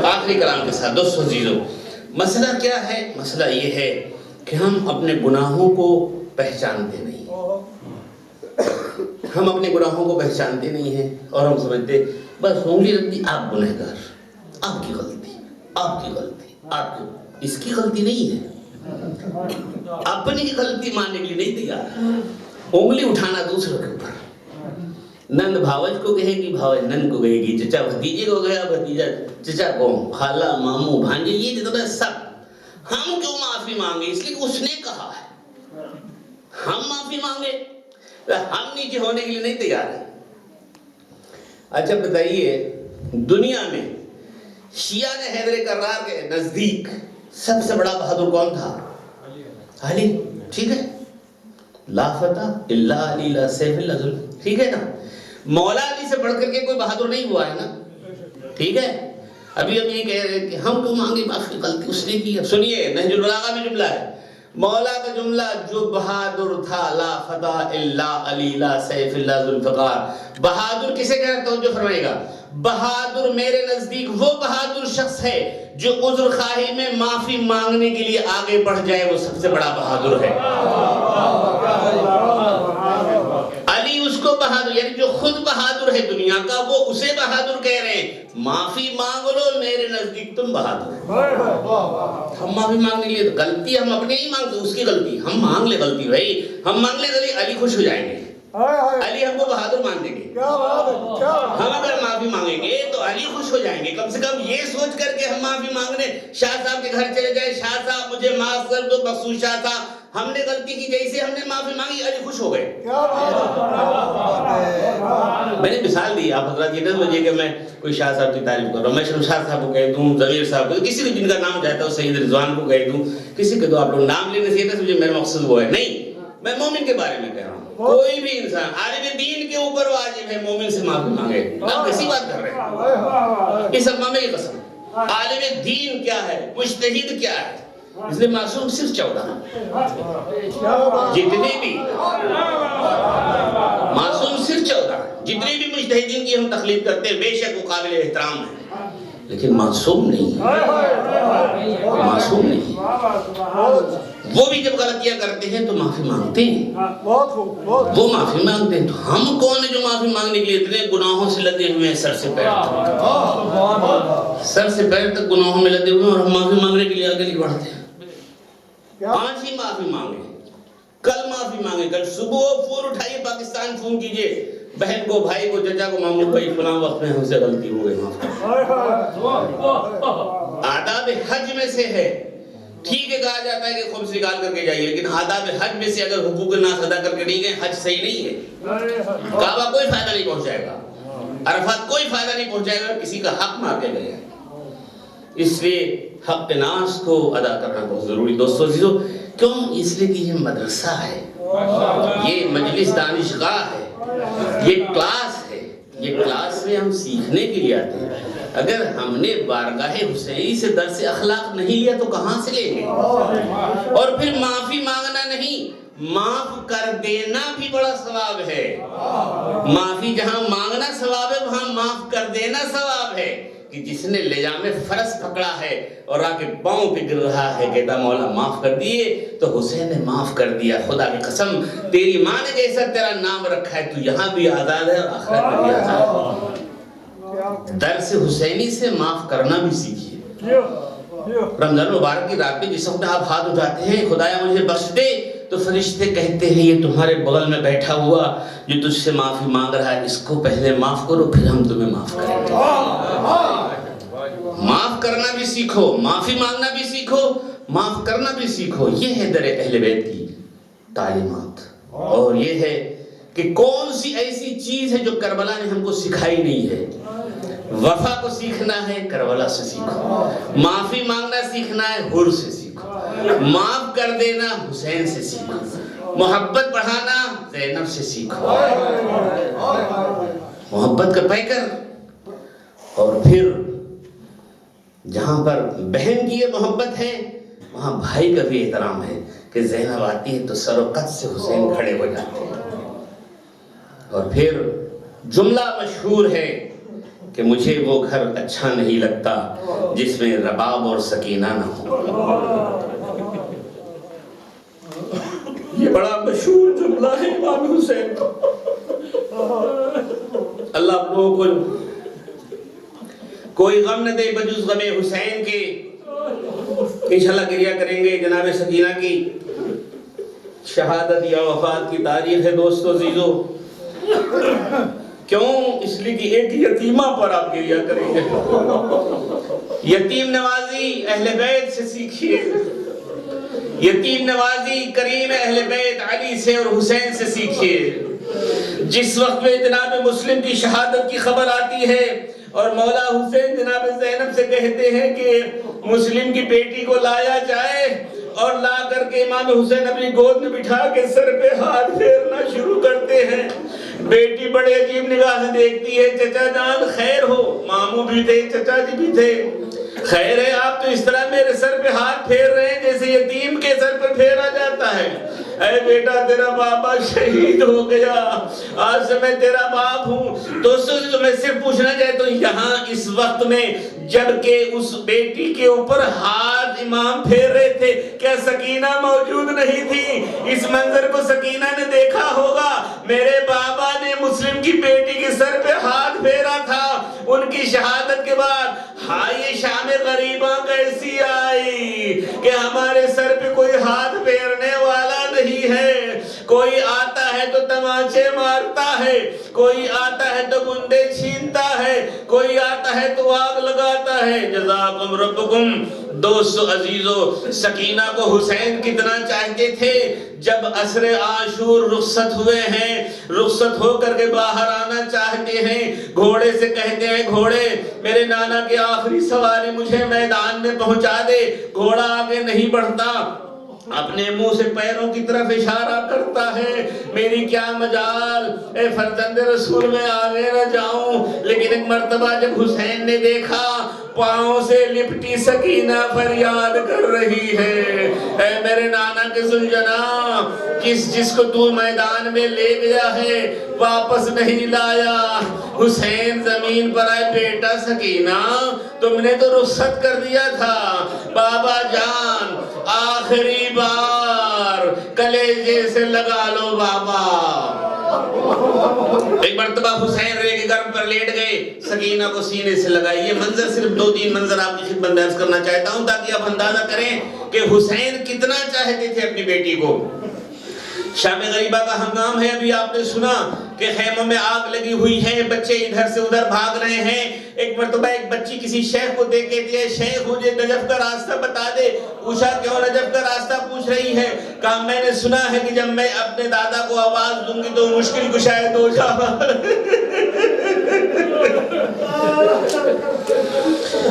آخری کلام کے ساتھ دوستو عزیزو، مسئلہ کیا ہے؟ مسئلہ یہ ہے کہ ہم اپنے گناہوں کو پہچانتے نہیں. ہم اپنے گناہوں کو پہچانتے نہیں ہیں اور ہم سمجھتے بس انگلی رکھ دی آپ گنہگار، آپ کی غلطی، آپ کی غلطی، آپ کی. اس کی غلطی نہیں ہے، اپنی غلطی ماننے کے لیے نہیں تیار. انگلی اٹھانا دوسروں کے اوپر. نند بھاوج کو کہے گی، بھاوج نند کو کہے گی، چچا بھتیجے کو گیا، بھتیجا چچا کو، خالہ ماموں بھانجے، یہ جتنا سب. ہم کیوں معافی مانگے؟ اس لیے کہ اس نے کہا ہے. ہم معافی مانگے، ہم نیچے ہونے کے لیے نہیں تیار ہیں. اچھا بتائیے، دنیا میں شیعہ نے حیدر کرار کے نزدیک سب سے بڑا بہادر کون تھا؟ علی. ٹھیک ہے، لا فتح الا علی لا سیف الا ذل. ٹھیک ہے نا. مولا علی سے بڑھ کر کے کوئی بہادر نہیں ہوا ہے نا. ٹھیک ہے. ابھی ہم یہ کہہ رہے ہیں کہ ہم کیوں مانگے معافی، غلطی اس نے کی. اب سنیے، نہج البلاغہ میں جملہ ہے، مولا کا جملہ جو بہادر تھا لا فتح الا علی لا سیف الا ذوالفقار. بہادر کسے کہتے ہیں؟ توجہ فرمائے گا. بہادر میرے نزدیک وہ بہادر شخص ہے جو عذر خواہی میں معافی مانگنے کے لیے آگے بڑھ جائے، وہ سب سے بڑا بہادر ہے. علی اس کو بہادر، یعنی جو خود بہادر ہے دنیا کا، وہ اسے بہادر کہہ رہے ہیں. معافی مانگ لو میرے نزدیک تم بہادر. ہم معافی مانگنے کے لیے غلطی ہم اپنے ہی مانگتے، اس کی غلطی ہم مانگ لے. غلطی بھائی ہم مانگ لے غلطی، علی خوش ہو جائیں گے، علی ہم کو بہادر مان دیں گے. ہم اگر معافی مانگیں گے تو علی خوش ہو جائیں گے. کم سے کم یہ سوچ کر کے ہم معافی مانگنے شاہ صاحب کے گھر چلے جائیں، شاہ صاحب مجھے معاف کر دو، مخصوص شاہ صاحب ہم نے غلطی کی، جیسے ہم نے معافی مانگی علی خوش ہو گئے. میں نے مثال دی، آپ حضرات یہ نہ سمجھیے کہ میں کوئی شاہ صاحب کی تعریف کر رہا ہوں. میں شمشاد صاحب کو کہہ دوں، ضمیر صاحب کو، کسی بھی جن کا نام چاہتا ہوں، سید رضوان کو کہہ دوں، کسی کے تو آپ لوگ نام لینے سے یہ نہ سمجھے میرا مقصد وہ ہے نہیں. میں مومن کے بارے میں کہہ رہا ہوں. کوئی بھی انسان عالم دین کے اوپر واجب ہے مومن سے معافی مانگے. آپ کسی بات کر رہے ہیں؟ اس امام میں یہ قسم. عالم دین کیا ہے، مجتہد کیا ہے؟ اس لیے معصوم صرف 14 جتنے بھی معصوم صرف 14 جتنے بھی مجتہدین کی ہم تقلید کرتے ہیں بے شک وہ قابل احترام ہیں، لیکن معصوم نہیں. معصوم نہیں. وہ بھی جب غلطیاں کرتے ہیں تو معافی مانگتے ہیں. وہ معافی مانگتے ہیں. تو ہم کون ہیں جو معافی مانگنے کے لیے اتنے گناہوں سے لدے ہوئے ہیں، سر سے پیر تک، سر سے پیر تک گناہوں میں لدے ہوئے ہیں، اور ہم معافی مانگنے کے لیے آگے نہیں بڑھتے ہیں. آج ہی معافی مانگیں، کل معافی مانگیں، کل صبح فون اٹھائیے، پاکستان فون کیجئے، بہن کو، بھائی کو، چچا کو، ماموں بھائی فلاں وقت میں ہم سے غلطی ہو گئی، معاف کریں. آداب حج میں سے ہے. ٹھیک ہے کہا جاتا ہے کہ خمس نکال کر کے جائیے، لیکن آداب حج میں سے اگر حقوق الناس ادا کر کے نہیں گئے، حج صحیح نہیں ہے. کعبہ کوئی فائدہ نہیں پہنچائے گا، عرفات کوئی فائدہ نہیں پہنچائے گا، کسی کا حق مار کے گئے. اس لیے حق ناس کو ادا کرنا بہت ضروری. دوستو عزیزو، کیوں؟ اس لیے کہ یہ مدرسہ ہے، یہ مجلس دانشگاہ ہے، یہ کلاس ہے. یہ کلاس میں ہم سیکھنے کے لیے آتے ہیں. اگر ہم نے بارگاہ حسینی سے درس اخلاق نہیں لیا تو کہاں سے لیں گے؟ اور پھر معافی مانگنا نہیں، معاف کر دینا بھی بڑا ثواب ہے. معافی جہاں مانگنا ثواب ہے، وہاں معاف کر دینا ثواب ہے. کہ جس نے لجام فرض پکڑا ہے اور آ کے پاؤں پہ گر رہا ہے، کہتا مولا معاف کر دیے، تو حسین نے معاف کر دیا. خدا کی قسم تیری ماں نے جیسا تیرا نام رکھا ہے، تو یہاں بھی آزاد ہے اور آخرت میں بھی آزاد ہے. درس حسینی سے معاف کرنا بھی سیکھیے. رمضان مبارک کی رات میں جس وقت آپ ہاتھ اٹھاتے ہیں خدایا مجھے بخش دے، تو فرشتے کہتے ہیں یہ تمہارے بغل میں بیٹھا ہوا جو تجھ سے معافی مانگ رہا ہے، اس کو پہلے معاف کرو، پھر ہم تمہیں معاف کریں گے. معاف کرنا بھی سیکھو، معافی مانگنا بھی سیکھو، معاف کرنا بھی سیکھو. یہ ہے در اہل بیت کی تعلیمات. اور یہ ہے کہ کون سی ایسی چیز ہے جو کربلا نے ہم کو سکھائی نہیں ہے. وفا کو سیکھنا ہے، کربلا سے سیکھو. معافی مانگنا سیکھنا ہے، حر سے سیکھو. معاف کر دینا حسین سے سیکھو. محبت بڑھانا زینب سے سیکھو. محبت کا پیکر. اور پھر جہاں پر بہن کی یہ محبت ہے، وہاں بھائی کا بھی احترام ہے کہ زینب آتی ہے تو سر و قد سے حسین کھڑے ہو جاتے ہیں. اور پھر جملہ مشہور ہے کہ مجھے وہ گھر اچھا نہیں لگتا جس میں رباب اور سکینہ نہ ہو. یہ بڑا مشہور جملہ ہے امام حسین کا. اللہ آپ لوگوں کو کوئی غم نہ دے بجز غم حسین کے. انشاءاللہ گریہ کریں گے جناب سکینہ کی شہادت یا وفات کی تاریخ ہے. دوستو عزیزو، کیوں؟ اس لیے کہ ایک یتیمہ پر آپ گریہ کریں گے. یتیم نوازی اہل بیت سے سیکھیے. یتیم نوازی کریم اہل بیت علی سے اور حسین سے سیکھیے. جس وقت میں جناب مسلم کی شہادت کی خبر آتی ہے اور مولا حسین جناب زینب سے کہتے ہیں کہ مسلم کی بیٹی کو لایا جائے، اور لا کر کے امام حسین اپنی گود میں بٹھا کے سر پہ ہاتھ پھیرنا شروع کرتے ہیں. بیٹی بڑے عجیب نگاہ سے دیکھتی ہے. چچا جان خیر ہو؟ ماموں بھی تھے، چچا جی بھی تھے. خیر ہے، آپ تو اس طرح میرے سر پہ ہاتھ پھیر رہے ہیں جیسے یتیم کے سر پہ پھیرا اے بیٹا تیرا بابا شہید ہو گیا، آج سے میں تیرا باپ ہوں۔ دوستو تمہیں صرف پوچھنا چاہے تو یہاں اس وقت میں جبکہ اس بیٹی کے اوپر ہاتھ امام پھیر رہے تھے، کیا سکینہ موجود نہیں تھی؟ اس منظر کو سکینہ نے دیکھا ہوگا، میرے بابا نے مسلم کی بیٹی کے سر پہ ہاتھ پھیرا تھا ان کی شہادت کے بعد۔ ہاں یہ شام غریباں کیسی آئی کہ ہمارے سر پہ کوئی ہاتھ پھیرنے والا نہیں ہے، کوئی آتا ہے تو تماچے مارتا ہے، کوئی آتا ہے تو گندے چھینتا ہے، کوئی آتا ہے تو آگ لگاتا ہے۔ جزاکم ربکم۔ دوستو عزیزو، سکینہ کو حسین کتنا چاہتے تھے۔ جب عصر عاشور رخصت ہوئے ہیں، رخصت ہو کر کے باہر آنا چاہتے ہیں، گھوڑے سے کہتے ہیں گھوڑے میرے نانا کی آخری سواری مجھے میدان میں پہنچا دے۔ گھوڑا آگے نہیں بڑھتا، اپنے منہ سے پیروں کی طرف اشارہ کرتا ہے، میری کیا مجال اے فرزند رسول میں آگے نہ جاؤں۔ لیکن ایک مرتبہ جب حسین نے دیکھا پاؤں سے لپٹی سکینہ فریاد کر رہی ہے، اے میرے نانا کے ذوالجناح، جس کو تو میدان میں لے گیا ہے واپس نہیں لایا۔ حسین زمین پر آئے، بیٹا سکینہ تم نے تو رخصت کر دیا تھا، بابا جان آخری بار کلیجے سے لگا لو بابا۔ ایک مرتبہ حسین رے کے گرم پر لیٹ گئے، سکینہ کو سینے سے لگائی۔ یہ منظر صرف 2-3 منظر آپ کی خدمت میں عرض کرنا چاہتا ہوں تاکہ آپ اندازہ کریں کہ حسین کتنا چاہتے تھے اپنی بیٹی کو۔ شام غریبہ کا ہنگام ہے، ابھی آپ نے سنا کہ خیموں میں آگ لگی ہوئی ہے، بچے ادھر سے ادھر بھاگ رہے ہیں۔ ایک مرتبہ ایک بچی کسی شیخ کو دیکھ کے دیا، شیخ مجھے نجف کا راستہ بتا دے۔ پوچھا کیوں نجف کا راستہ پوچھ رہی ہے؟ کہا میں نے سنا ہے کہ جب میں اپنے دادا کو آواز دوں گی تو مشکل کشائے دو جہاں۔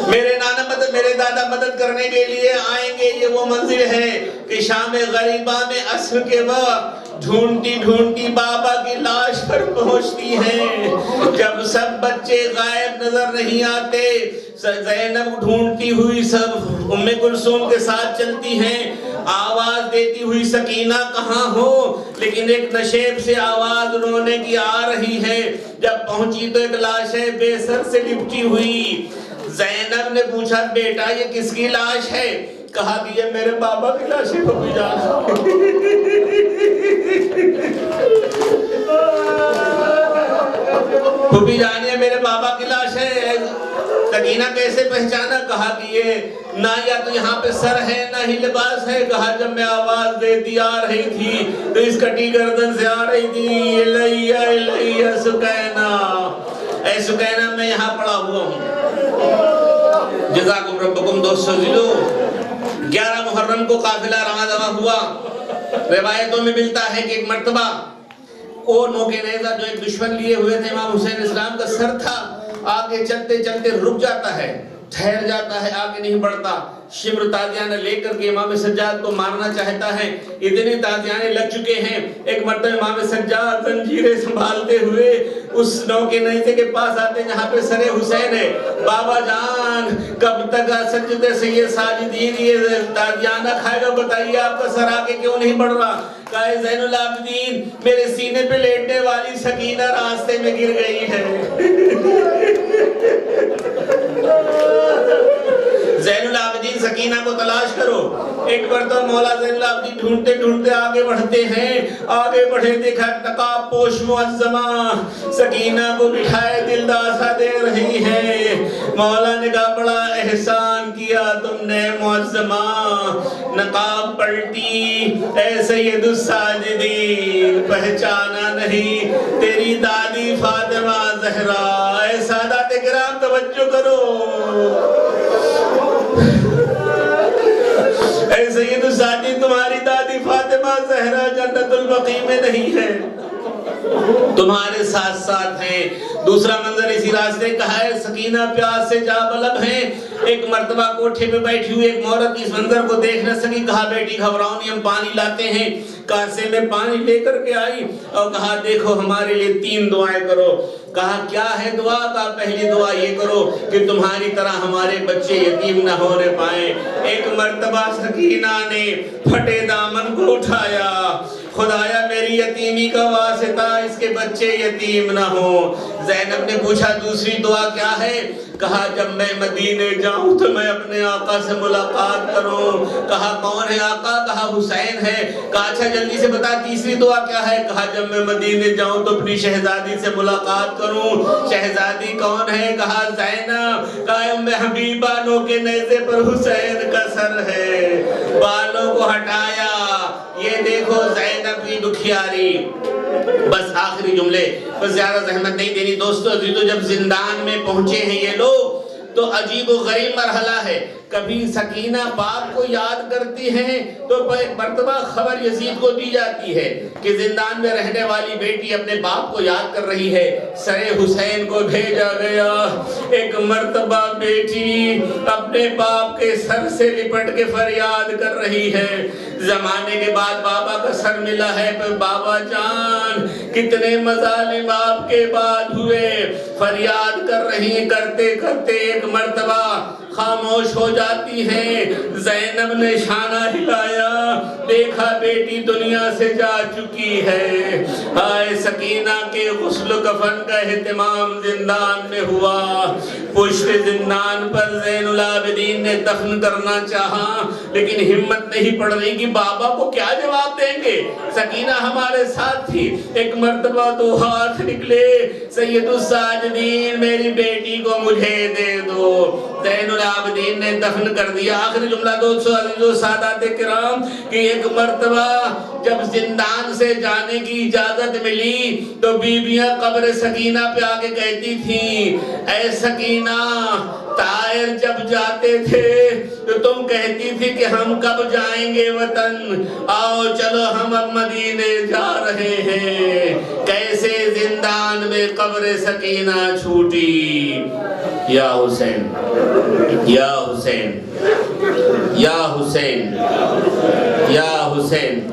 میرے نانا مدد، میرے دادا مدد کرنے کے لیے آئیں گے۔ یہ وہ منزل ہے کہ شام غریبہ میں عصر کے وقت ڈھونڈتی ڈھونڈتی بابا کی لاش پر پہنچتی ہیں۔ جب سب بچے غائب نظر نہیں آتے، زینب ڈھونڈتی ہوئی سب ام کلثوم کے ساتھ چلتی ہیں، آواز دیتی ہوئی سکینہ کہاں ہو؟ لیکن ایک نشیب سے آواز رونے کی آ رہی ہے۔ جب پہنچی تو ایک لاش ہے بے سر سے لپٹی ہوئی۔ زینب نے پوچھا بیٹا یہ کس کی لاش ہے؟ کہا کہ یہ میرے بابا کی لاش ہے پھوپھی جان۔ پھوپھی جان یہ میرے بابا کی لاش ہے۔ سکینہ کیسے پہچانا؟ کہا کہ یہ نہ یا تو یہاں پہ سر ہے نہ ہی لباس ہے۔ کہا جب میں آواز دیتی آ رہی تھی تو اس کٹی گردن سے آ رہی تھی، الیہ الیہ سکینہ، اے سکینہ میں یہاں پڑا ہوا ہوں۔ جزاکم ربکم۔ دوستو عزیزو، 11 محرم کو قافلہ رواں ہوا۔ روایتوں میں ملتا ہے کہ ایک مرتبہ وہ نوکے نیزہ جو ایک دشمن لیے ہوئے تھے امام حسین اسلام کا سر تھا، آگے چلتے چلتے رک جاتا ہے، ٹھہر جاتا ہے، آگے نہیں بڑھتا۔ شمر تازیانہ لے کر کے امام سجاد کو مارنا چاہتا ہے، اتنے تازیانے لگ چکے ہیں۔ ایک مرتبہ امام سجاد زنجیریں سنبھالتے ہوئے اس نوکے نیزے کے پاس آتے جہاں پہ سر حسین ہے۔ بابا جان کب تک سجدے سے یہ ساجدین یہ تازیانہ کھائے گا؟ بتائیے آپ کا سر آگے کیوں نہیں بڑھ رہا؟ کہا زین العابدین میرے سینے پہ لیٹنے والی سکینہ راستے میں گر گئی ہے۔ زین العابدین سکینہ کو تلاش کرو۔ ایک مرتبہ مولا زین العابدین ڈھونڈتے ڈھونڈتے آگے بڑھتے ہیں، آگے بڑھے دیکھا نقاب پوش معظمہ سکینہ کو بٹھائے دل داسا دے رہی ہے۔ مولا نے کہا بڑا احسان کیا تم نے معظمہ، نقاب پلٹی، اے سید الساجدین پہچانا نہیں تیری دادی فاطمہ زہرا۔ اے سادات کرام توجہ کرو، اے سید الساجدین تمہاری دادی فاطمہ زہرا جنت البقیع میں نہیں ہے، تمہارے ساتھ ساتھ ہیں۔ دوسرا منظر اسی راستے کا ہے، سکینہ پیاس سے جا بلب ہیں۔ ایک مرتبہ کوٹھے پہ بیٹھی ہوئی ایک عورت اس منظر کو دیکھ نہ سکی، کہا بیٹی گھبراؤ نہیں ہم پانی لاتے ہیں۔ کاسے میں پانی لے کر کے آئی اور کہا دیکھو ہمارے لیے 3 دعائیں کرو۔ کہا کیا ہے دعا؟ کہا پہلی دعا یہ کرو کہ تمہاری طرح ہمارے بچے یتیم نہ ہونے پائیں۔ ایک مرتبہ سکینہ نے پھٹے دامن کو اٹھایا، خدایا میری یتیمی کا واسطہ اس کے بچے یتیم نہ ہو۔ زینب نے پوچھا دوسری دعا کیا ہے؟ کہا جب میں مدینے جاؤں تو میں اپنے آقا سے ملاقات کروں۔ کہا کون ہے آقا؟ کہا حسین ہے۔ کہا اچھا جلدی سے بتا تیسری دعا کیا ہے؟ کہا جب میں مدینے جاؤں تو اپنی شہزادی سے ملاقات کروں۔ شہزادی کون ہے؟ کہا زینب۔ کہا ام حبیبہ نو کے نیزے پر حسین کا سر ہے، بالوں کو ہٹایا۔ یہ دیکھو زینب کی دکھیاری۔ بس آخری جملے، بس زیادہ زحمت نہیں دینی دوستو عزیزو، جب زندان میں پہنچے ہیں یہ لوگ تو عجیب و غریب مرحلہ ہے۔ کبھی سکینہ باپ کو یاد کرتی ہیں تو مرتبہ خبر یزید کو دی جاتی ہے کہ زندان میں رہنے والی بیٹی اپنے باپ کو یاد کر رہی ہے، سر حسین کو بھیجا گیا۔ ایک مرتبہ بیٹی اپنے باپ کے سر سے لپٹ کے فریاد کر رہی ہے، زمانے کے بعد بابا کا سر ملا ہے، پر بابا جان کتنے مظالم آپ کے بعد ہوئے، فریاد کر رہی، کرتے کرتے ایک مرتبہ خاموش ہو جاتی ہیں۔ زینب نے شانہ ہلایا، دیکھا بیٹی دنیا سے جا چکی ہے۔ ہائے سکینہ کے غسل و کفن کا اہتمام زندان میں ہوا، پشت زندان پر زین العابدین نے دفن کرنا چاہا، لیکن ہمت نہیں پڑ رہی کہ بابا کو کیا جواب دیں گے۔ سکینہ ہمارے ساتھ تھی، ایک مرتبہ تو ہاتھ نکلے، سید الساجدین میری بیٹی کو مجھے دے دو۔ زین العابدین نے دفن کر دیا۔ آخری جملہ دوستو عزیزو سادات کرام کہ ایک مرتبہ جب زندان سے جانے کی اجازت ملی تو بیویاں قبر سکینہ پہ آ کے کہتی تھیں، اے سکینہ طائر جب جاتے تھے تو تم کہتی تھی کہ ہم کب جائیں گے وطن، آؤ چلو ہم اب مدینے جا رہے ہیں۔ کیسے زندان میں قبر سکینہ چھوٹی۔ یا حسین یا حسین یا حسین یا حسین۔